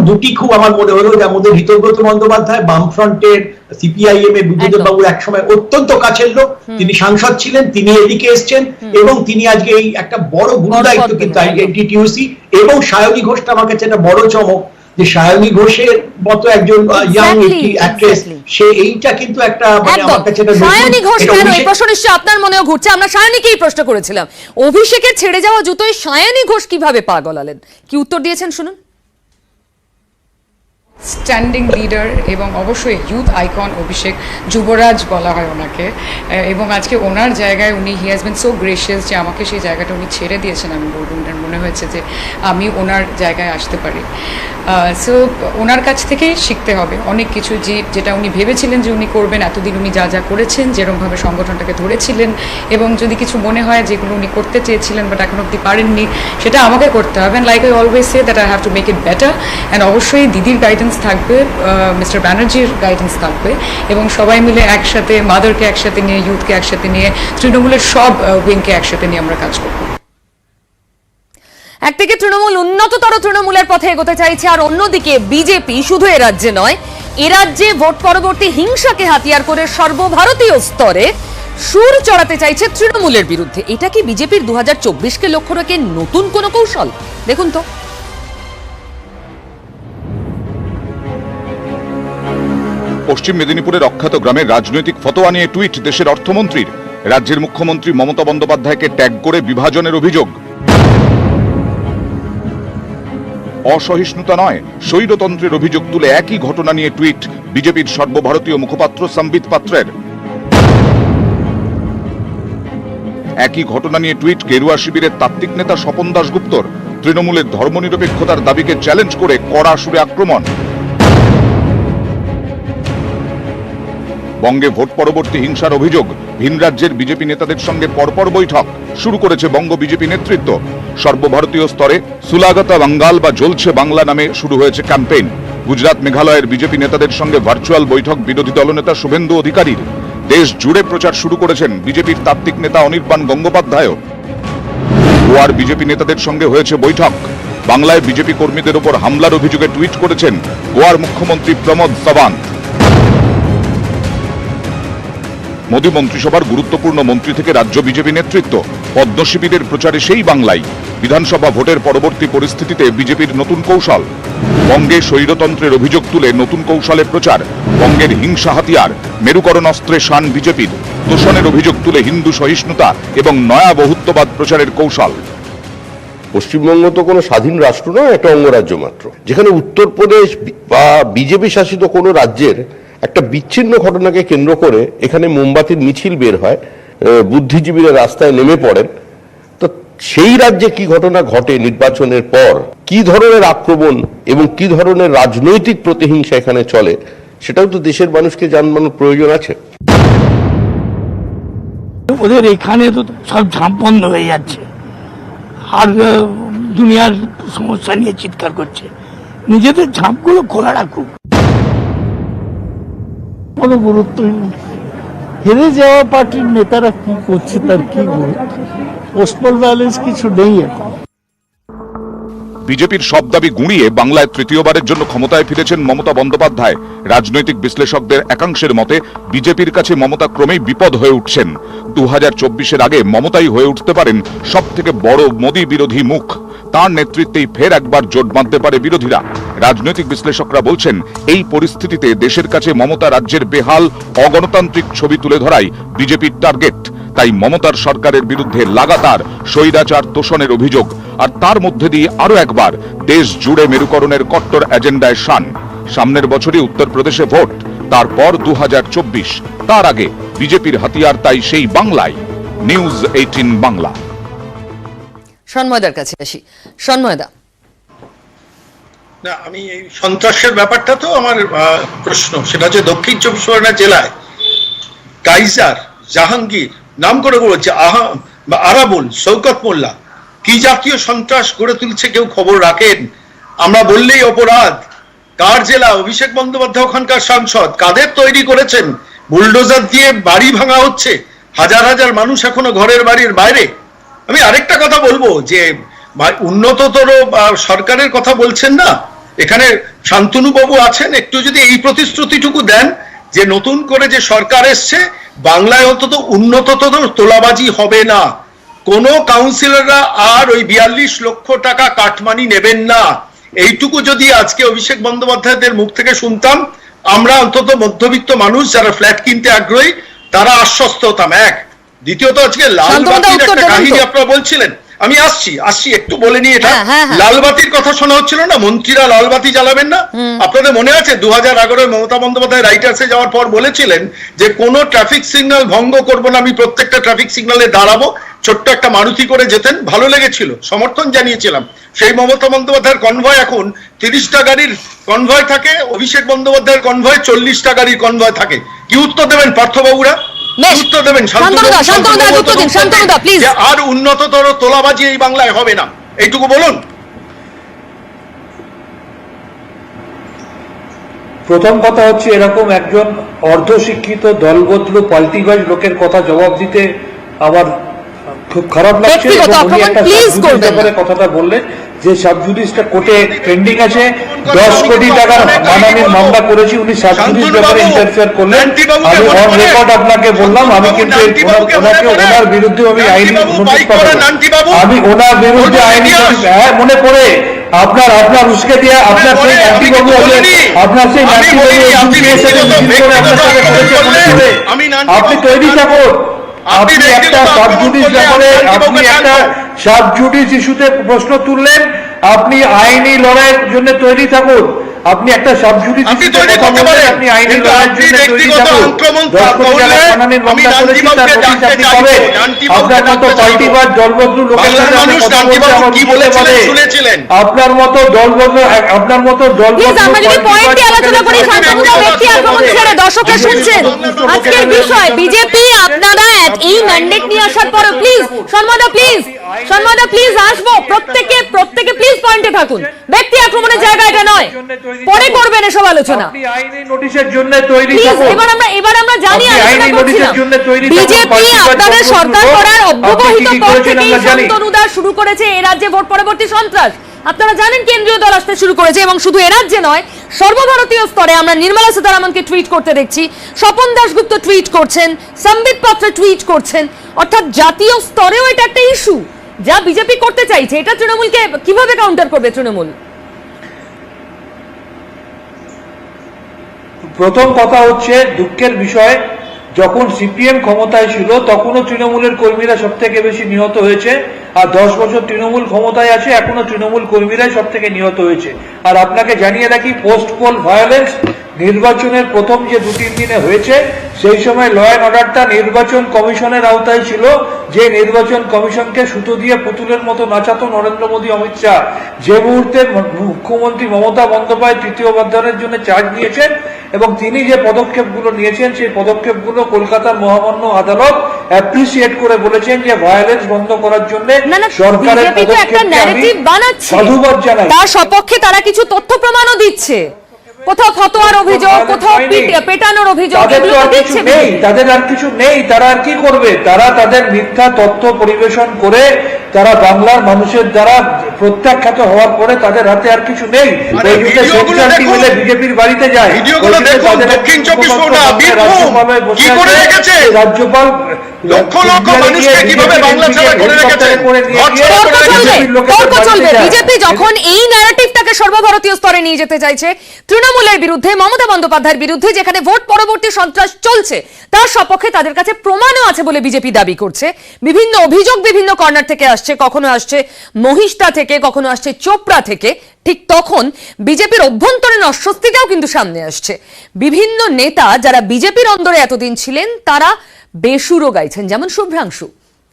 দুটি খুব আমার মনে হলো, যে আমাদের হিতব্রত বন্দ্যোপাধ্যায় বামফ্রন্টের সিপিআইএম এর বুদ্ধদেব বাবুর একসময় অত্যন্ত কাছের লোক, তিনি সাংসদ ছিলেন, তিনি এদিকে এসছেন এবং তিনি আজকে এই একটা বড় গুরু দায়িত্ব কিন্তু আইএনটিটিইউসি। এবং সায়নী ঘোষটা আমার কাছে একটা বড় চমক, যে সায়নী ঘোষের মতো একজন ইয়াং অ্যাক্ট্রেস, সে এইটা কিন্তু একটা মানে আমার কাছে একটা সায়নী ঘোষ কেন, এই প্রশ্ন নিশ্চয়ই আপনার মনেও ঘুরছে। আমরা সায়নীকেই প্রশ্ন করেছিলাম, অভিষেকের ছেড়ে যাওয়া জুতোয় সায়নী ঘোষ কিভাবে পা গলালেন, কি উত্তর দিয়েছেন শুনুন। স্ট্যান্ডিং লিডার এবং অবশ্যই ইউথ আইকন অভিষেক, যুবরাজ বলা হয় ওনাকে, এবং আজকে ওনার জায়গায় উনি he has been so gracious যে আমাকে সেই জায়গাটা উনি ছেড়ে দিয়েছেন। আমি বলবো ওনার মনে হয়েছে যে আমি ওনার জায়গায় আসতে পারি। সো ওনার কাছ থেকেই শিখতে হবে অনেক কিছু, যেটা উনি ভেবেছিলেন যে উনি করবেন, এতদিন উনি যা যা করেছেন, যেরকমভাবে সংগঠনটাকে ধরেছিলেন, এবং যদি কিছু মনে হয় যেগুলো উনি করতে চেয়েছিলেন বাট এখন অব্দি পারেননি, সেটা আমাকে করতে হবে। And like I always say that I have to make it better. And অবশ্যই দিদির গাইডেন্স গাইডেন্স থাকবে, মিস্টার ব্যানার্জির গাইডেন্স থাকবে, এবং সবাই মিলে একসাথে, মাদারকে একসাথে নিয়ে, ইউথকে একসাথে নিয়ে, তৃণমূলের সব উইংকে একসাথে নিয়ে আমরা কাজ করব। একদিকে তৃণমূল উন্নততর তৃণমূলের পথে এগোতে চাইছে, আর অন্যদিকে বিজেপি শুধু এ রাজ্যে নয়, এ রাজ্যে ভোট পরবর্তী হিংসাকে হাতিয়ার করে সর্বভারতীয় স্তরে সুর চড়াতে চাইছে তৃণমূলের বিরুদ্ধে। এটা কি বিজেপির 2024কে লক্ষ্য রেখে নতুন কোনো কৌশল? দেখুন তো। পশ্চিম মেদিনীপুরের অখ্যাত গ্রামের রাজনৈতিক ফতোয়া নিয়ে টুইট দেশের অর্থমন্ত্রীর। রাজ্যের মুখ্যমন্ত্রী মমতা বন্দ্যোপাধ্যায়কে ট্যাগ করে বিভাজনের অভিযোগ। অসহিষ্ণুতা নয়, স্বৈরতন্ত্রের অভিযোগ তুলে একই ঘটনা নিয়ে টুইট বিজেপির সর্বভারতীয় মুখপাত্র সম্বিত পাত্রের। একই ঘটনা নিয়ে টুইট গেরুয়া শিবিরের তাত্ত্বিক নেতা স্বপন দাশগুপ্তর। তৃণমূলের ধর্মনিরপেক্ষতার দাবিকে চ্যালেঞ্জ করে কড়া সুরে আক্রমণ। বঙ্গে ভোট পরবর্তী হিংসার অভিযোগ, ভিন রাজ্যের বিজেপি নেতাদের সঙ্গে পরপর বৈঠক শুরু করেছে বঙ্গ বিজেপি নেতৃত্ব। সর্বভারতীয় স্তরে সুলাগতা বাঙ্গাল বা জ্বলছে বাংলা নামে শুরু হয়েছে ক্যাম্পেইন। গুজরাট মেঘালয়ের বিজেপি নেতাদের সঙ্গে ভার্চুয়াল বৈঠক বিরোধী দলনেতা শুভেন্দু অধিকারীর। দেশ জুড়ে প্রচার শুরু করেছেন বিজেপির তাত্ত্বিক নেতা অনির্বাণ গঙ্গোপাধ্যায়। গোয়ার বিজেপি নেতাদের সঙ্গে হয়েছে বৈঠক। বাংলায় বিজেপি কর্মীদের উপর হামলার অভিযোগে টুইট করেছেন গোয়ার মুখ্যমন্ত্রী প্রমোদ সাওয়ান্ত। মোদী মন্ত্রিসভার গুরুত্বপূর্ণ মন্ত্রী থেকে রাজ্য বিজেপি নেতৃত্ব। পদ্ম শিবিরের প্রচারে সেই বাংলায়। বিধানসভা ভোটের পরবর্তী পরিস্থিতিতে বিজেপির নতুন কৌশল। বঙ্গে স্বৈরতন্ত্রের অভিযোগ তুলে নতুন কৌশলে প্রচার। বঙ্গের হিংসা হাতিয়ার, মেরুকরণ অস্ত্রে শান বিজেপির। তোষণের অভিযোগ তুলে হিন্দু সহিষ্ণুতা এবং নয়া বহুত্ববাদ প্রচারের কৌশল। পশ্চিমবঙ্গ তো কোনো স্বাধীন রাষ্ট্র নয়, একটা অঙ্গরাজ্য মাত্র, যেখানে উত্তরপ্রদেশ বা বিজেপি শাসিত কোনো রাজ্যের একটা বিচ্ছিন্ন ঘটনাকে কেন্দ্র করে এখানে মোমবাতির মিছিল বের হয়, বুদ্ধিজীবীরা রাস্তায় নেমে পড়েন। তো সেই রাজ্যে কি ঘটনা ঘটে নির্বাচনের পর, কি ধরনের আক্রমণ এবং কি ধরনের রাজনৈতিক প্রতিহিংসা এখানে চলে, সেটাও তো দেশের মানুষকে জানানোর প্রয়োজন আছে। ওদের এখানে তো সব ঝাঁপ বন্ধ হয়ে যাচ্ছে, আর দুনিয়ার সমস্যা নিয়ে চিৎকার করছে। নিজেদের ঝাঁপগুলো খোলা রাখুক। কোনো গুরুত্বই নেই। হেরে যাওয়া পার্টির নেতারা কি করছে তার কি গুরুত্ব? পোস্টাল ব্যালেন্স কিছু নেই এখন। বিজেপির সব দাবি গুঁড়িয়ে বাংলায় তৃতীয়বারের জন্য ক্ষমতায় ফিরেছেন মমতা বন্দ্যোপাধ্যায়। রাজনৈতিক বিশ্লেষকদের একাংশের মতে বিজেপির কাছে মমতা ক্রমেই বিপদ হয়ে উঠছেন। 2024-এর আগে মমতাই হয়ে উঠতে পারেন সব থেকে বড় মোদী বিরোধী মুখ। তার নেতৃত্বেই ফের একবার জোট বাঁধতে পারে বিরোধীরা। রাজনৈতিক বিশ্লেষকরা বলছেন এই পরিস্থিতিতে দেশের কাছে মমতা রাজ্যের বেহাল অগণতান্ত্রিক ছবি তুলে ধরাই বিজেপির টার্গেট। তাই মমতার সরকারের বিরুদ্ধে লাগাতার স্বৈরাচার তোষণের অভিযোগ, আর তার মধ্যে দিয়ে আরো একবার দেশ জুড়ে মেরুকরণের কট্টর এজেন্ডায় শান। সামনের বছরই উত্তরপ্রদেশে ভোট, তারপর 2024। তার আগে বিজেপির হাতিয়ার তাই সেই বাংলায়। নিউজ 18 বাংলা। সন্ময়দার কাছে আসি। সন্ময়দা, না, আমি এই সন্ত্রাসের ব্যাপারটা তো আমার প্রশ্ন, সেটা হচ্ছে দক্ষিণ 24 পরগনা জেলায় কাইজার, জাহাঙ্গীর, নাম করে বলছে আরাবুল, শৌকত মোল্লা, কি জাতীয় সন্ত্রাস গড়ে তুলছে কেউ খবর রাখেন? আমরা বললেই অপরাধ। কার জেলা? অভিষেক বন্দ্যোপাধ্যায় ওখানকার সাংসদ। কাদের তৈরি করেছেন? বুলডোজার দিয়ে বাড়ি ভাঙা হচ্ছে, হাজার হাজার মানুষ এখনো ঘরের বাড়ির বাইরে। আমি আরেকটা কথা বলবো যে উন্নততর সরকারের কথা বলছেন না, এখানে শান্তনু বাবু আছেন, একটু যদি এই প্রতিশ্রুতিটুকু দেন যে নতুন করে যে সরকার এসছে বাংলায় অন্তত উন্নততর তোলাবাজি হবে না, কোন কাউন্সিলররা আর ওই 42 লক্ষ টাকা কাটমানি নেবেন না, এইটুকু যদি আজকে অভিষেক বন্দ্যোপাধ্যায়দের মুখ থেকে শুনতাম, আমরা অন্তত মধ্যবিত্ত মানুষ যারা ফ্ল্যাট কিনতে আগ্রহী তারা আশ্বস্ত হতাম। এক, দ্বিতীয়ত আজকে লালবাতির একটা কাহিনী আপনারা বলছিলেন, আমি আসছি একটু বলে নিই। এটা লালবাতির কথা শোনা হচ্ছিল না, মন্ত্রীরা লালবাতি জ্বালাবেন না। আপনাদের মনে আছে 2011 মমতা বন্দ্যোপাধ্যায় রাইটার্সে যাওয়ার পর বলেছিলেন যে কোনো ট্রাফিক সিগন্যাল ভঙ্গ করব না, আমি প্রত্যেকটা ট্রাফিক সিগন্যালে দাঁড়াবো। ছোট্ট একটা মারুতি করে যেতেন, ভালো লেগেছিল, সমর্থন জানিয়েছিলাম। সেই মমতা বন্দ্যোপাধ্যায়ের কনভয় এখন 30টা গাড়ির কনভয় থাকে, অভিষেক বন্দ্যোপাধ্যায়ের কনভয় 40টা গাড়ির কনভয় থাকে। কি উত্তর দেবেন পার্থবাবুরা? উত্তর দেবেন আর উন্নততর তোলাবাজি এই বাংলায় হবে না, এইটুকু বলুন। প্রথম কথা হচ্ছে এরকম একজন অর্ধশিক্ষিত দলবদলু পাল্টিবাজ লোকের কথা জবাব দিতে আমার খুব খারাপ লাগছে। এবং উনি একটা সাবজুডিস ব্যাপারে কথাটা বললেন যে সাবজুডিসটা কোর্টে পেন্ডিং আছে, 10 কোটি টাকার মানহানির মামলা করেছি, উনি সাবজুডিস ব্যাপারে ইন্টারফেয়ার করলেন। আমি অন রেকর্ড আপনাকে বললাম, আমি কিন্তু ওনার বিরুদ্ধে আমি আইনি নোটিশ পাঠাবো, আমি ওনার বিরুদ্ধে আইনি নোটিশ, হ্যাঁ মনে পড়ে আপনার উস্কে দিয়ে আপনার সেই নান্টিবাবু আপনার সেই নান্টিবাবু আপনি তৈরি থাকুন, আপনি একটা সাবজুডিস ব্যাপারে আপনি একটা সাবজুডিস ইস্যুতে প্রশ্ন তুললেন, আপনি আইনি লড়াইয়ের জন্য তৈরি থাকুন, আপনি একটা সাবজুডিস ইস্যুতে কথা বললেন, আপনি আইনি লড়াইয়ের জন্য তৈরি থাকুন। 10 কোটি টাকা মানহানির মামলা করেছি, তার নোটিশ আপনি পাবেন। আপনার মতো পাল্টিবাজ দলবদলু লোকের সাথে আপনি কথা বলতে আমার কি বলে বলে আপনার মতো দলবদলু আমরা যদি পয়েন্টে আলোচনা করি, শান্তনুদা ব্যক্তি আক্রমণ ছেড়ে দর্শকরা শুনছেন আজকের বিষয় বিজেপি। আপনারা এই ম্যান্ডেট নিয়ে আসার পরে প্লিজ সন্মাদা প্লিজ আসবো, প্রত্যেকে প্লিজ পয়েন্টে থাকুন। ব্যক্তি আক্রমণের জায়গা এটা নয়, পরে করবেন এসব আলোচনা। আপনি আইনি নোটিশের জন্য তৈরি প্লিজ থাকুন। এবার আমরা জানি আলোচনা করছিলাম বিজেপি আপনাদের সরকার করার অব্যবহিত পর থেকেই শান্তনুদা শুরু করেছে এ রাজ্যে ভোট পরবর্তী সন্ত্রাস। আপনারা জানেন কেন্দ্রীয় দল আসতে শুরু করেছে, এবং শুধু এ রাজ্যে নয় সর্বভারতীয় স্তরে আমরা নির্মলা সীতারামনকে টুইট করতে দেখছি, স্বপন দাশগুপ্ত টুইট করছেন, সম্বিত পাত্র টুইট করছেন। অর্থাৎ জাতীয় স্তরেও এটা একটা ইস্যু যা বিজেপি করতে চাইছে। এটা তৃণমূলকে কিভাবে কাউন্টার করবে তৃণমূল? প্রথম কথা হচ্ছে দুঃখের বিষয়, যখন সিপিএম ক্ষমতায় ছিল তখনও তৃণমূলের কর্মীরা সব থেকে বেশি নিহত হয়েছে, আর 10 বছর তৃণমূল ক্ষমতায় আছে এখনো তৃণমূল কর্মীরাই সব থেকে নিহত হয়েছে। আর আপনাকে জানিয়ে রাখি, পোস্ট পোল ভায়োলেন্স নির্বাচনের প্রথম যে 2-3 দিনে হয়েছে, সেই সময় ল অ্যান্ড অর্ডারটা নির্বাচন কমিশনের আওতায় ছিল, যে নির্বাচন কমিশনকে সুতো দিয়ে পুতুলের মতো নাচাতো নরেন্দ্র মোদী, অমিত শাহ। যে মুহূর্তে মুখ্যমন্ত্রী মমতা বন্দ্যোপাধ্যায় তৃতীয় অধ্যায়ের জন্য চার্জ নিয়েছেন এবং তিনি যে পদক্ষেপগুলো নিয়েছেন, সেই পদক্ষেপগুলো কলকাতার মহামান্য আদালত অ্যাপ্রিসিয়েট করে বলেছেন যে ভায়োলেন্স বন্ধ করার জন্য সরকারের পদক্ষেপকে সাধুবাদ জানাই। তার সপক্ষে তারা কিছু তথ্য প্রমাণও দিচ্ছে, কোথাও ফতোয়ার অভিযোগ, কোথাও পেটানোর অভিযোগ, তাদের আর কিছু নেই। তারা আর কি করবে? তারা তাদের মিথ্যা তথ্য পরিবেশন করে তারা বাংলার মানুষের দ্বারা প্রত্যাখ্যাত হওয়ার পরে তাদের হাতে আর কিছু নেই। বিজেপির বাড়িতে যায়, রাজ্যপাল বিজেপি যখন এই ন্যারেটিভটাকে সর্বভারতীয় স্তরে নিয়ে যেতে চাইছে তৃণমূলের বিরুদ্ধে, মমতা বন্দ্যোপাধ্যায়ের বিরুদ্ধে, যেখানে ভোট পরবর্তী সন্ত্রাস চলছে, তার সপক্ষে তাদের কাছে প্রমাণও আছে বলে বিজেপি দাবি করছে। বিভিন্ন অভিযোগ বিভিন্ন কর্নার থেকে আসছে, কখনো আসছে মহিষদা থেকে, কখনো আসছে চোপড়া থেকে। ঠিক তখন বিজেপির অভ্যন্তরীণ অস্বস্তিটাও কিন্তু সামনে আসছে। বিভিন্ন নেতা যারা বিজেপির অন্দরে এতদিন ছিলেন তারা বেসুরো গাইছেন, যেমন শুভ্রাংশু।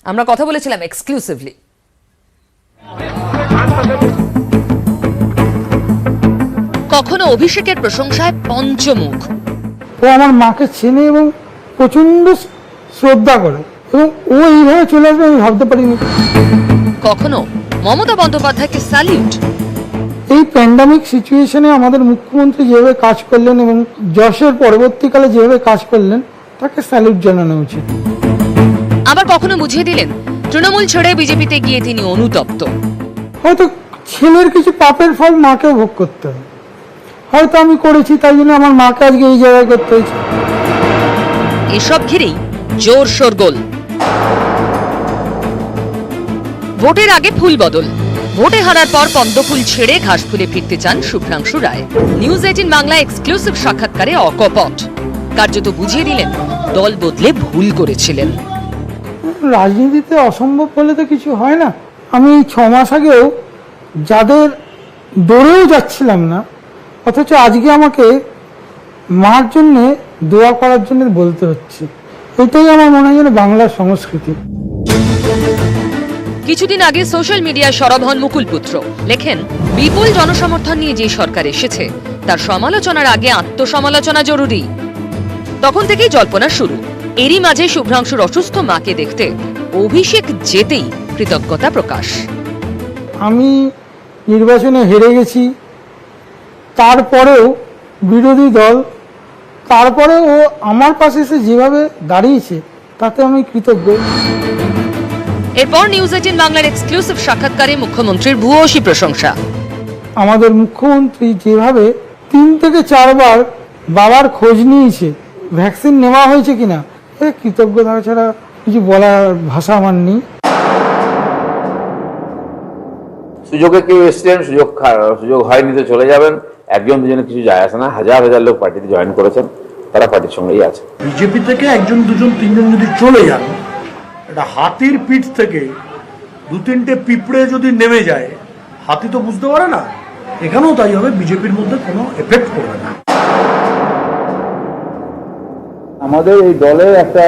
আমরা কথা বলেছিলাম এক্সক্লুসিভলি। কখনো অভিষেকের প্রশংসায় পঞ্চমুখ। ও আমার মাকে চেনে এবং প্রচন্ড শ্রদ্ধা করে, এবং ও এইভাবে চলে আসবে আমি ভাবতে পারিনি। কখনো মমতা বন্দ্যোপাধ্যায়কে স্যালিউট। এই প্যান্ডামিক সিচুয়েশনে আমাদের মুখ্যমন্ত্রী যেভাবে কাজ করলেন এবং যশের পরবর্তীকালে যেভাবে কাজ করলেন, তাকে স্যালিউট জানানো উচিত। আবার কখনো বুঝিয়ে দিলেন তৃণমূল ছেড়ে বিজেপিতে গিয়ে তিনি অনুতপ্ত। হয়তো ছেলের কিছু পাপের ফল মাকেও ভোগ করতে হবে, হয়তো আমি করেছি, তাই জন্য আমার মাকে আজকে এই জায়গায় করতে হয়েছে। এসব ঘিরেই জোর শোরগোল। ভোটের আগে ফুল বদল, ভোটে হারার পর পদ্মফুল ছেড়ে ঘাস ফুলে ফিরতে চান শুভ্রাংশু রায়। নিউজ 18 বাংলা এক্সক্লুসিভ সাক্ষাৎকারে অকপট কার্যত বুঝিয়ে দিলেন দল বদলে ভুল করেছিলেন। রাজনীতিতে অসম্ভব বলে তো কিছু হয় না। আমি 6 মাস আগেও যাদের দৌড়েও যাচ্ছিলাম না, অথচ আজকে আমাকে মার জন্য দোয়া করার জন্য বলতে হচ্ছে। এটাই আমার মনে হয় যেন বাংলার সংস্কৃতি। কিছুদিন আগে সোশ্যাল মিডিয়ায় সরব হন মুকুল পুত্র। লেখেন, বিপুল জনসমর্থন নিয়ে যে সরকার এসেছে তার সমালোচনার আগে আত্মসমালোচনা জরুরি। তখন থেকেই জল্পনা শুরু। এরই মাঝে শুভ্রাংশুর অসুস্থ মাকে দেখতে অভিষেক যেতেই কৃতজ্ঞতা প্রকাশ। আমি নির্বাচনে হেরে গেছি, তারপরেও বিরোধী দল, তারপরে ও আমার পাশে এসে যেভাবে দাঁড়িয়েছে তাতে আমি কৃতজ্ঞ। এরপর নিউজ 18 বাংলার এক্সক্লুসিভ সাক্ষাৎকারে মুখ্যমন্ত্রীর ভূয়সী প্রশংসা। আমাদের মুখ্যমন্ত্রী যেভাবে 3 থেকে 4 বার বাবার খোঁজ নিয়েছে, ভ্যাকসিন নেওয়া হয়েছে কিনা, কৃতজ্ঞতা ছাড়া কিছু বলার ভাষা আমার নেই। সুযোগে কেউ এসছেন, সুযোগ হয়নি তো চলে যাবেন, একজন দুজনে কিছু যায় আসে না। হাজার হাজার লোক পার্টিতে জয়েন করেছেন, তারা পার্টির সঙ্গেই আছে। বিজেপি থেকে একজন দুজন তিনজন যদি চলে যান, এটা হাতির পিঠ থেকে 2-3টে পিঁপড়ে যদি নেমে যায়, হাতি তো বুঝতে পারে না। এখানেও তাই হবে, বিজেপির মধ্যে কোনো এফেক্ট পড়বে না। আমাদের এই দলে একটা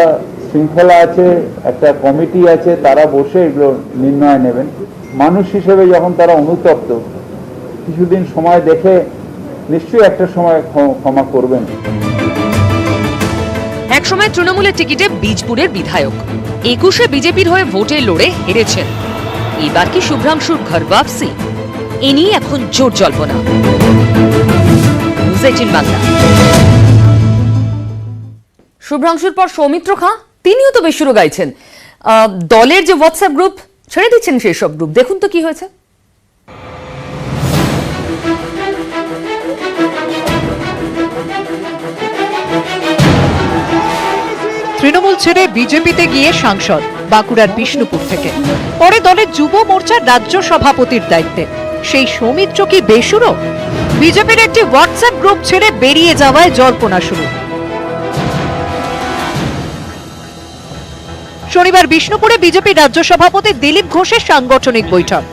শৃঙ্খলা আছে, একটা কমিটি আছে, তারা বসে এগুলো নির্ণয় নেবেন। মানুষ হিসেবে যখন তারা অনুতপ্ত, কিছুদিন সময় দেখে নিশ্চয়ই একটা সময় ক্ষমা করবেন। একসময় তৃণমূলের টিকিটে বীজপুরের বিধায়ক, 21-এ বিজেপির হয়ে ভোটে লড়ে হেরেছেন। এবার কি শুভ্রাংশুর ঘর বাপসি? এ নিয়ে এখন জোর জল্পনা। নিউজ 18 বাংলা। শুভ্রাংশুর পর সৌমিত্র খাঁ, তিনিও তো বেসুরো গাইছেন। দলের যে হোয়াটসঅ্যাপ গ্রুপ ছেড়ে দিচ্ছেন, সেই সব গ্রুপ দেখুন তো কি হয়েছে। তৃণমূল ছেড়ে বিজেপিতে গিয়ে সাংসদ, বাঁকুড়ার বিষ্ণুপুর থেকে। পরে দলের যুব মোর্চার রাজ্য সভাপতির দায়িত্বে। সেই সৌমিত্র কি বেসুরো? বিজেপির একটি হোয়াটসঅ্যাপ গ্রুপ ছেড়ে বেরিয়ে যাওয়ায় জল্পনা শুরু। শনিবার বিষ্ণুপুরে বিজেপি রাজ্য সভাপতি দিলীপ ঘোষের সাংগঠনিক বৈঠক।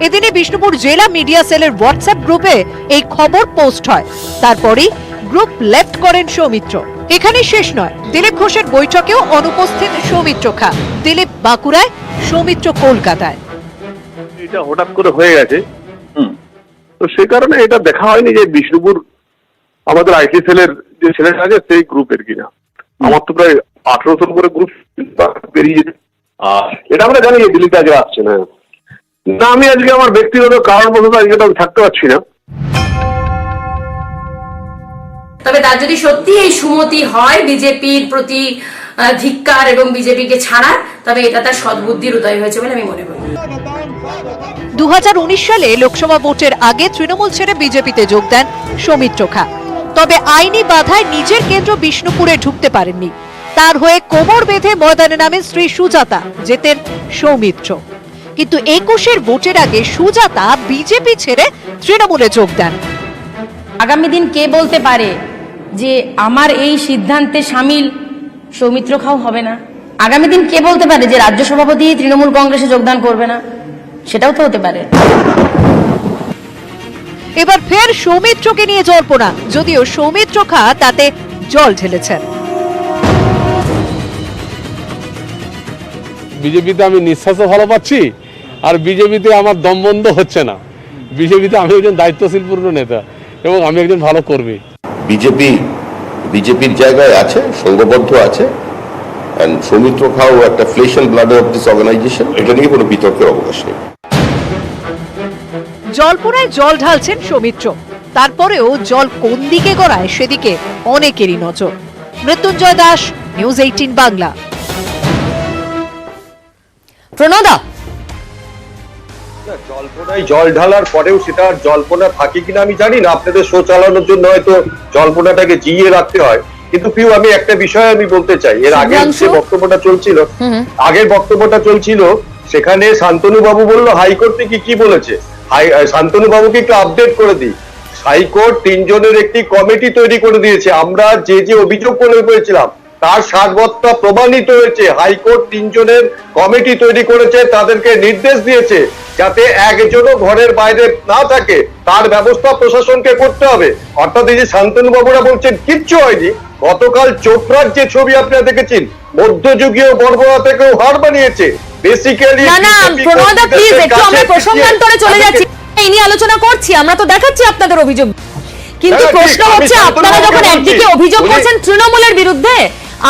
এদিনে বিষ্ণুপুর জেলা মিডিয়া সেলের হোয়াটসঅ্যাপ গ্রুপে এই খবর পোস্ট হয়। তারপরেই গ্রুপ লেফট করেন সৌমিত্র। এখানে শেষ নয়, দিলীপ ঘোষের বৈঠকেও অনুপস্থিত সৌমিত্র খাঁ। দিলীপ বাঁকুড়ায়, সৌমিত্র কলকাতায়। এটা হঠাৎ করে হয়ে গেছে, তো সে কারণে এটা দেখা হয়নি যে বিষ্ণুপুর আমাদের আইটি সেলের যে ছেলেটা আছে সেই গ্রুপের কিনা। আমার তো প্রায় 1800 করে গ্রুপ বেরিয়েছে। এটা আমরা জানি যে দিল্লিতে আগে আসছে না। আমি আজকে আমার ব্যক্তিগত কারণবশত আজকে থাকতে পারছি না। তবে তার যদি সত্যি এই সুমতি হয় বিজেপির প্রতি ধিক্কার এবং বিজেপিকে ছাড়া, তবে এটা তার সদ্বুদ্ধির উদয় হয়েছে বলে আমি মনে করি। 2019 সালে লোকসভা ভোটের আগে তৃণমূল ছেড়ে বিজেপিতে যোগ দেন সৌমিত্র খাঁ। তবে আইনি বাধায় নিজের কেন্দ্র বিষ্ণুপুরে ঢুকতে পারেননি। তার হয়ে কোমর বেঁধে ময়দানে নামেন স্ত্রী সুজাতা, যেতেন সৌমিত্র। কিন্তু 21-এর ভোটের আগে সুজাতা বিজেপি ছেড়ে তৃণমূলে যোগ দেন। আগামী দিন কে বলতে পারে যে আমার এই সিদ্ধান্তে সামিল সৌমিত্র খাও হবে না? আগামী দিন কে বলতে পারে যে রাজ্য সভাপতি তৃণমূল কংগ্রেসে যোগদান করবে না? সেটাও তো হতে পারে। এবার ফের সৌমিত্রকে নিয়ে জল্পনা, যদিও সৌমিত্র খাঁ তাতে জল ঢেলেছেন। বিজেপিতে আমি নিঃশ্বাসও ভালো পাচ্ছি, আর বিজেপিতে আমার দম বন্ধ হচ্ছে না। বিজেপিতে আমি একজন দায়িত্বশীলপূর্ণ নেতা এবং আমি একজন ভালো কর্মী। বিজেপির জায়গায় আছে, সংঘবদ্ধ আছে। সৌমিত্র খাও একটা flesh and blood of this organisation, এটা নিয়ে কোনো বিতর্কের অবকাশ নেই। জল্পনায় জল ঢালছেন সৌমিত্র। তারপরেও জল কোন দিকে গড়ায় সেদিকে অনেকেরই নজর। মৃত্যুঞ্জয় দাস, নিউজ 18 বাংলা। প্রণদা, জল্পনায় জল ঢালার পরেও সেটা জল্পনা থাকে কিনা আমি জানি না। আপনাদের শো চালানোর জন্য হয়তো জল্পনাটাকে জিইয়ে রাখতে হয়। কিন্তু পিউ, আমি একটা বিষয় আমি বলতে চাই। এর আগে যে বক্তব্যটা চলছিল, সেখানে শান্তনু বাবু বললো হাইকোর্ট থেকে কি বলেছে। শান্তনু বাবুকে একটু আপডেট করে দিই। হাইকোর্ট 3 জনের একটি কমিটি তৈরি করে দিয়েছে। আমরা যে অভিযোগ করেছিলাম তার সারবত্তা প্রমাণিত হয়েছে। হাইকোর্ট 3 জনের কমিটি তৈরি করেছে, তাদেরকে নির্দেশ দিয়েছে যাতে একজনও ঘরের বাইরে না থাকে, তার ব্যবস্থা প্রশাসনকে করতে হবে। অর্থাৎ এই যে শান্তনু বাবুরা বলছেন কিচ্ছু হয়নি। গতকাল চোপড়ার যে ছবি আপনারা দেখেছেন, মধ্যযুগীয় বর্বরতা থেকেও হার বানিয়েছে। বেসিক্যালি প্রণদা প্লিজ একটু আমরা প্রসঙ্গান্তরে চলে যাচ্ছি, এই নিয়ে আলোচনা করছি। আমরা তো দেখাচ্ছি আপনাদের অভিযোগ, কিন্তু প্রশ্ন হচ্ছে আপনারা যখন একদিকে অভিযোগ করছেন তৃণমূলের বিরুদ্ধে,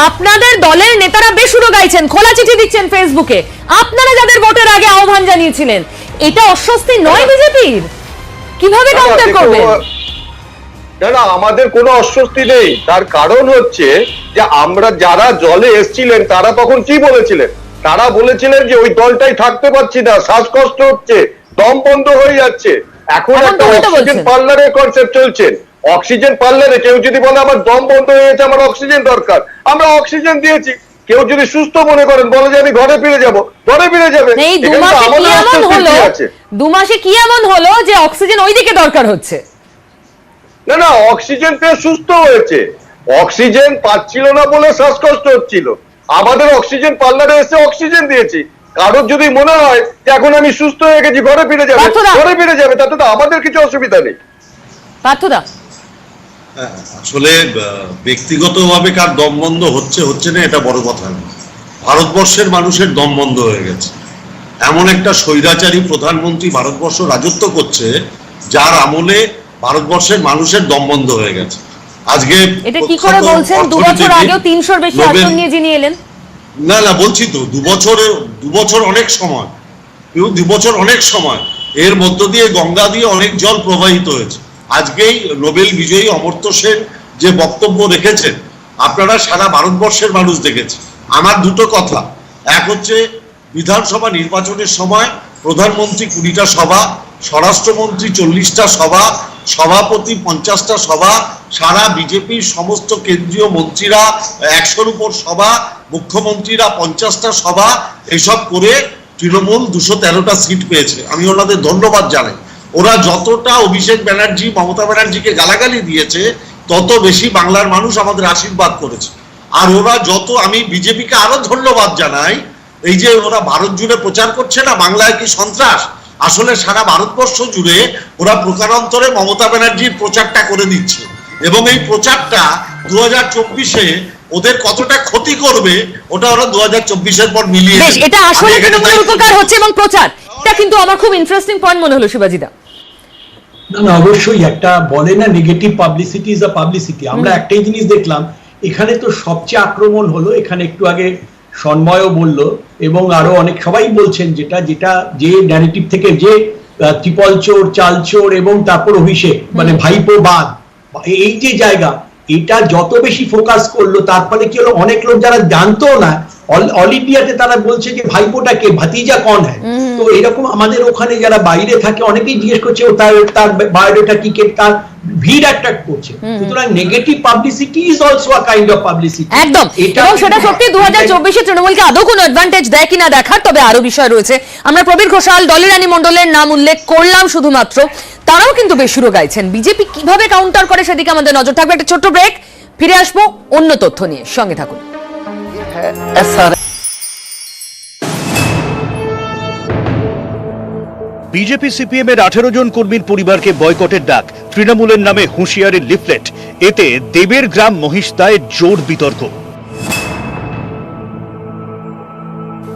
আপনাদের দলের নেতারা বেসুরো গাইছেন, খোলা চিঠি দিচ্ছেন ফেসবুকে, আপনারা যাদের ভোটের আগে আহ্বান জানিয়েছিলেন, এটা অস্বস্তি নয় বিজেপির? কিভাবে কাউন্টার করবেন? না আমাদের কোনো অস্বস্তি নেই, তার কারণ হচ্ছে যে আমরা যারা দলে এসেছিলেন তারা তখন কি বলেছিলেন, তারা বলেছিলেন যে ওই দলটাই থাকতে পারছি না, শ্বাসকষ্ট হচ্ছে, দম বন্ধ হয়ে যাচ্ছে। এখন একটা অক্সিজেন পার্লারের কনসেপ্ট চলছে, অক্সিজেন পার্লারে কেউ যদি বলে আমার দম বন্ধ হয়ে গেছে, আমার অক্সিজেন দরকার, আমরা অক্সিজেন দিয়েছি। কেউ যদি সুস্থ মনে করেন, বলে যে আমি ঘরে ফিরে যাব, ঘরে ফিরে যাবে। এই 2 মাসে কি এমন হলো যে অক্সিজেন ওইদিকে দরকার হচ্ছে? না অক্সিজেন পেয়ে সুস্থ হয়েছে, অক্সিজেন পাচ্ছিল না বলে শ্বাসকষ্ট হচ্ছিল, আমাদের অক্সিজেন পার্লারে এসে অক্সিজেন দিয়েছি। কারোর যদি মনে হয় যে এখন আমি সুস্থ হয়ে গেছি, ঘরে ফিরে যাবে, ঘরে ফিরে যাবে, তাতে তো আমাদের কিছু অসুবিধা নেই। পার্থদা, আসলে ব্যক্তিগতভাবে কার দম বন্ধ হচ্ছে না এটা বড় কথা না, ভারতবর্ষের মানুষের দম বন্ধ হয়ে গেছে। এমন একটা স্বৈরাচারী প্রধানমন্ত্রী ভারতবর্ষ রাজত্ব করছে যার আমলে ভারতবর্ষের মানুষের দম বন্ধ হয়ে গেছে। আজকে এটা কি করে বলছেন? 2 বছর আগেও 300-র বেশি আসন নিয়ে যিনি এলেন। না বলছি তো 2 বছর অনেক সময়, 2 বছর অনেক সময়, এর মধ্য দিয়ে গঙ্গা দিয়ে অনেক জল প্রবাহিত হয়েছে। আজকেই নোবেল বিজয়ী অমর্ত্য সেন যে বক্তব্য রেখেছেন আপনারা সারা ভারতবর্ষের মানুষ দেখেছে। আমার দুটো কথা, এক হচ্ছে বিধানসভা নির্বাচনের সময় প্রধানমন্ত্রী 20টা সভা, স্বরাষ্ট্রমন্ত্রী 40টা সভা, সভাপতি 50টা সভা, সারা বিজেপির সমস্ত কেন্দ্রীয় মন্ত্রীরা 100-র উপর সভা, মুখ্যমন্ত্রীরা 50টা সভা, এসব করে তৃণমূল 213টা সিট পেয়েছে। আমি ওনাদের ধন্যবাদ জানাই। ওরা যতটা অভিষেক ব্যানার্জি মমতা ব্যানার্জিকে গালাগালি দিয়েছে তত বেশি বাংলার মানুষ আমাদের আশীর্বাদ করেছে। আর ওরা আমি বিজেপিকে আরো ধন্যবাদ জানাই, এই যে ওরা ভারত জুড়ে প্রচার করছে না বাংলায় কি সন্ত্রাস, আসলে সারা ভারতবর্ষ জুড়ে ওরা প্রকারান্তরে মমতা ব্যানার্জির প্রচারটা করে দিচ্ছে, এবং এই প্রচারটা 2024-এ ওদের কতটা ক্ষতি করবে ওটা ওরা 2024-এর পর মিলিয়ে বেশ, এটা আসলে তৃণমূলের উপকার হচ্ছে এবং প্রচার, এটা কিন্তু আমার খুব ইন্টারেস্টিং পয়েন্ট মনে হলো শিবাজিদা। না অবশ্যই একটা বলে না negative publicity is a publicity. আমরা একটাই জিনিস দেখলাম এখানে, তো সবচেয়ে আক্রমণ হলো এখানে, একটু আগে সন্ময়ও বলল এবং আরো অনেক সবাই বলছেন, যেটা যে ন্যারেটিভ থেকে যে ত্রিপল চোর, চাল চোর এবং তারপর অভিষেক মানে ভাইপো বাদ, এই যে জায়গা, এটা যত বেশি ফোকাস করলো তার ফলে কি হলো, অনেক লোক যারা জানতো না অল ইন্ডিয়াতে তারা বলছে যে ভাইপোটা কে, ভাতিজা কন হ্যায়। তো এরকম আমাদের ওখানে যারা বাইরে থাকে অনেকেই জিজ্ঞেস করছে ও তার বায়োডাটা কি, তার ভিড় অ্যাট্রাক্ট করছে। সুতরাং negative publicity is also a kind of publicity. একদম, এবং সেটা সত্যি 2024-এ তৃণমূলকে আদৌ কোনো অ্যাডভান্টেজ দেয় কিনা দেখার। তবে আরো বিষয় রয়েছে, আমরা প্রবীর ঘোষাল, ডলিরানী মণ্ডলের নাম উল্লেখ করলাম শুধুমাত্র, তারাও কিন্তু বেসুরো গাইছেন। বিজেপি কিভাবে কাউন্টার করে সেদিকে আমাদের নজর থাকবে। একটা ছোট্ট ব্রেক, ফিরে আসবো অন্য তথ্য নিয়ে, সঙ্গে থাকুন। বিজেপি সিপিএম এর 18 জন কর্মীর পরিবারকে বয়কটের ডাক, তৃণমূলের নামে হুঁশিয়ারির লিফলেট, এতে দেবের গ্রাম মহিষদায় জোর বিতর্ক।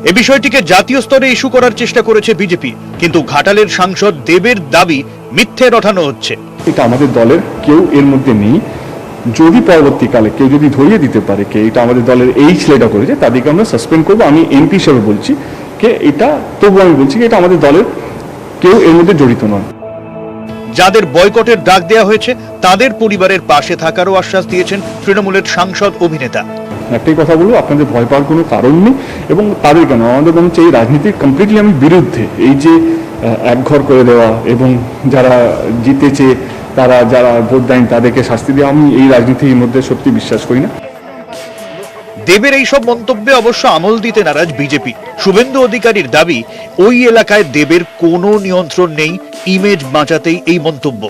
এ বিষয়টিকে জাতীয় স্তরে ইস্যু করার চেষ্টা করেছে বিজেপি, কিন্তু ঘাটালের সাংসদ দেবের দাবি মিথ্যে রটানো হচ্ছে। এটা আমাদের দলের কেউ এর মধ্যে নেই, যদি পরবর্তীকালে কেউ যদি ধরিয়ে দিতে পারে কে এটা আমাদের দলের এই ছেলেটা করেছে, তাদেরকে আমরা সাসপেন্ড করবো। আমি এমপি হিসেবে বলছি কে এটা, তবু আমি বলছি এটা আমাদের দলের কেউ এর মধ্যে জড়িত নন। যাদের বয়কটের ডাক দেওয়া হয়েছে তাদের পরিবারের পাশে থাকারও আশ্বাস দিয়েছেন তৃণমূলের সাংসদ অভিনেতা। একটাই কথা বলবো, আপনাদের ভয় পাওয়ার কোনো কারণ নেই, এবং তাদের কেন, আমাদের মনে হচ্ছে এই রাজনীতির কমপ্লিটলি আমি বিরুদ্ধে। এই যে একঘর করে দেওয়া এবং যারা জিতেছে তারা যারা ভোট দেন তাদেরকে শাস্তি দেওয়া, আমি এই রাজনীতির মধ্যে সত্যি বিশ্বাস করি না। দেবের এইসব মন্তব্যে অবশ্য আমল দিতে নারাজ বিজেপি। শুভেন্দু অধিকারীর দাবি, ওই এলাকায় দেবের কোনো নিয়ন্ত্রণ নেই, ইমেজ বাঁচাতেই এই মন্তব্য।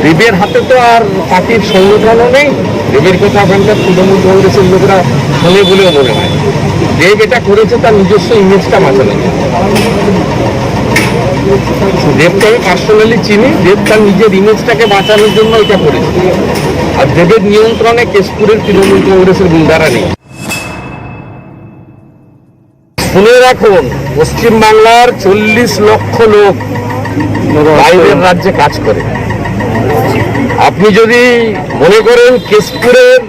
দেবের হাতে তো আর পার্টির সংগঠনও নেই, দেবের কথা ওখানকার তৃণমূল কংগ্রেসের লোকেরা শোনে বলেও মনে হয়। দেব এটা করেছে তার নিজস্ব ইমেজটা বাঁচানোর জন্য। দেবকে আমি পার্সোনালি চিনি, দেব তার নিজের ইমেজটাকে বাঁচানোর জন্য এটা করেছে। আর দেবের নিয়ন্ত্রণে কেশপুরের তৃণমূল কংগ্রেসের গুন্ডারা নেই। শুনে রাখুন, পশ্চিমবাংলার 40 লক্ষ লোক বাইরের রাজ্যে কাজ করে। আপনি যদি মনে করেন কেশপুরের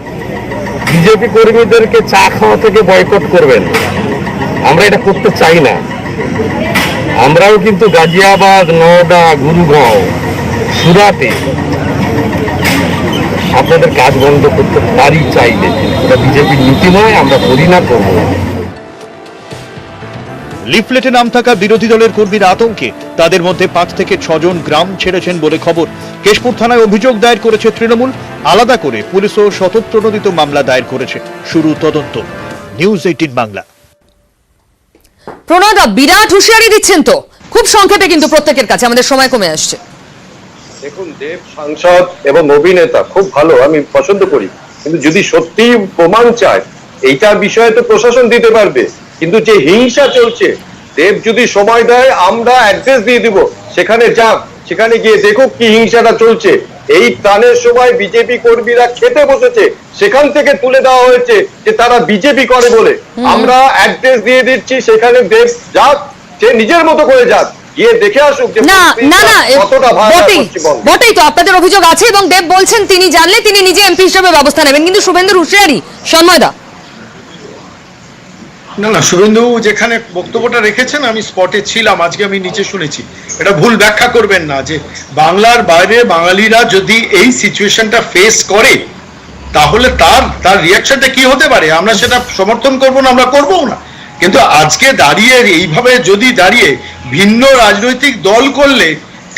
বিজেপি কর্মীদেরকে চা খাওয়া থেকে বয়কট করবেন, আমরা এটা করতে চাই না। আমরাও কিন্তু গাজিয়াবাদ, নওদা, গুরুগাঁও, সুরাটে আপনাদের কাজ বন্ধ করতে পারি চাইলে, এটা বিজেপির নীতি নয়, আমরা করি না, করবো না। লিফলেটে নাম থাকা বিরোধী দলের কর্মীরা আতঙ্কে, তাদের মধ্যে 5 থেকে 6 জন গ্রাম ছেড়েছেন বলে খবর। কেশপুর থানায় অভিযোগ দায়ের করেছে তৃণমূল, আলাদা করে পুলিশও স্বতঃপ্রণোদিত মামলা দায়ের করেছে। শুরু তদন্ত। নিউজ 18 বাংলা। প্রণয়দা বিরাট হুঁশিয়ারি দিচ্ছেন তো, খুব সংক্ষেপে কিন্তু প্রত্যেকের কাছে, আমাদের সময় কমে আসছে। দেখুন, দেব সাংসদ এবং অভিনেতা খুব ভালো, আমি পছন্দ করি, কিন্তু যদি সত্যি প্রমাণ চায় এইটার বিষয়ে তো প্রশাসন দিতে পারবে, কিন্তু যে হিংসা চলছে, দেব যদি সময় দেয় আমরা অ্যাড্রেস দিয়ে দিব, সেখানে যাক, সেখানে গিয়ে দেখুক কি হিংসাটা চলছে। এই ত্রাণের সময় বিজেপি কর্মীরা খেতে বসেছে, সেখান থেকে তুলে দেওয়া হয়েছে যে তারা বিজেপি করে বলে। আমরা অ্যাড্রেস দিয়ে দিচ্ছি, সেখানে দেব যাক, সে নিজের মতো করে যাক, গিয়ে দেখে আসুক যে কতটা ভালো পশ্চিমবঙ্গ। বটেই তো, আপনাদের অভিযোগ আছে এবং দেব বলছেন তিনি জানলে তিনি নিজে এমপি হিসেবে ব্যবস্থা নেবেন, কিন্তু শুভেন্দুর হুঁশিয়ারি। সন্ময়দা। না, শুভেন্দু যেখানে বক্তব্যটা রেখেছেন আমি স্পটে ছিলাম, আজকে আমি নিচে শুনেছি। এটা ভুল ব্যাখ্যা করবেন না যে বাংলার বাইরে বাঙালিরা যদি এই সিচুয়েশনটা ফেস করে তাহলে তার রিয়াকশনটা কি হতে পারে। আমরা সেটা সমর্থন করব না, আমরা করবো না, কিন্তু আজকে দাঁড়িয়ে এইভাবে যদি দাঁড়িয়ে ভিন্ন রাজনৈতিক দল করলে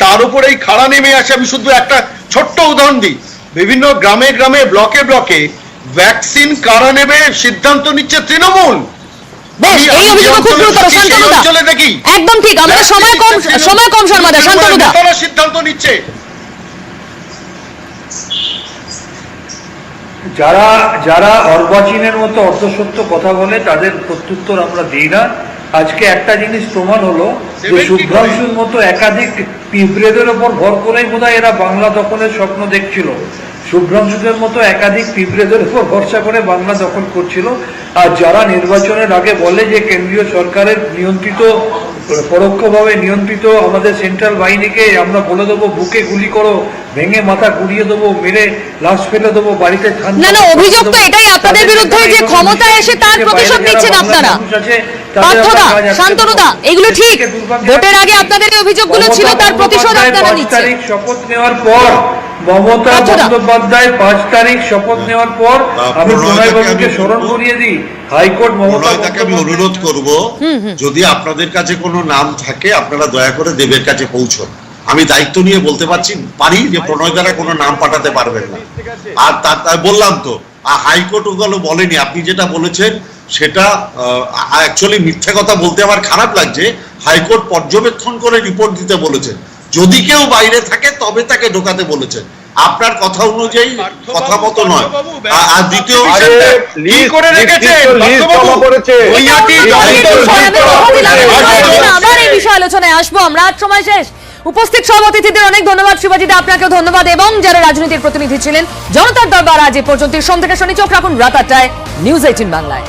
তার উপর এই খাড়া নেমে আসে। আমি শুধু একটা ছোট্ট উদাহরণ দিই, বিভিন্ন গ্রামে গ্রামে ব্লকে ব্লকে ভ্যাকসিন কারা নেবে সিদ্ধান্ত নিচ্ছে তৃণমূল। একদম ঠিক, আমাদের সময় কম। শর্মাদা, শান্তনুদা সিদ্ধান্ত নিচ্ছে। যারা অর্বাচীনের মতো অর্ধসত্য কথা বলে তাদের প্রত্যুত্তর আমরা দিই না। আজকে একটা জিনিস প্রমাণ হলো যে শুভ্রাংশুর মতো একাধিক পিঁপড়েদের ওপর ভর করেই বোধহয় এরা বাংলা দখলের স্বপ্ন দেখছিল। শুভ্রাংশুদের মতো একাধিক পিঁপড়েদের উপর ভরসা করে বাংলা দখল করছিল। আর যারা নির্বাচনের আগে বলে যে কেন্দ্রীয় সরকারের নিয়ন্ত্রিত, পরোক্ষভাবে নিয়ন্ত্রিত আমাদের সেন্ট্রাল বাহিনীকে আমরা বলে দেবো বুকে গুলি করো, ভেঙে মাথা গুড়িয়ে দেবো, মেরে লাশ ফেলে দেবো, বাড়িতে না, অভিযোগ তো এটাই আপনাদের বিরুদ্ধে যে ক্ষমতায় এসে তার প্রতিশোধ নিচ্ছেন আপনারা। পার্থদা, শান্তনুদা, এগুলো ঠিক, ভোটের আগে আপনাদের এই অভিযোগগুলো ছিল, তার প্রতিশোধ আপনারা নিচ্ছেন। শপথ নেওয়ার পর মমতা বন্দ্যোপাধ্যায় 5 তারিখ শপথ নেওয়ার পর আমি প্রণয় বাবুকে স্মরণ করিয়ে দিই, হাইকোর্ট মমতাকে আমি অনুরোধ করব, যদি আপনাদের কাছে কোনো নাম থাকে আপনারা দয়া করে দেবের কাছে পৌঁছন। আমি দায়িত্ব নিয়ে বলতে পারি যে প্রণয় দ্বারা কোনো নাম পাঠাতে পারবেন না। আর তার বললাম তো, হাইকোর্ট ওগুলো বলেনি। আপনি যেটা বলেছেন সেটা অ্যাকচুয়ালি মিথ্যে কথা বলতে আমার খারাপ লাগছে। হাইকোর্ট পর্যবেক্ষণ করে রিপোর্ট দিতে বলেছেন, যদি কেউ বাইরে থাকে তবে তাকে ঢোকাতে বলেছেন। আপনার কথা অনুযায়ী কথা মতো নয়। আর দ্বিতীয় আবার এই বিষয় আলোচনায় আসবো আমরা। আজ সময় শেষ। উপস্থিত সব অতিথিদের অনেক ধন্যবাদ। শিবাজিদা, আপনাকেও ধন্যবাদ, এবং যারা রাজনীতির প্রতিনিধি ছিলেন। জনতার দরবার আজ এ পর্যন্ত। সোম থেকে শনি চোখ রাখুন রাত 8টায় নিউজ 18 বাংলায়।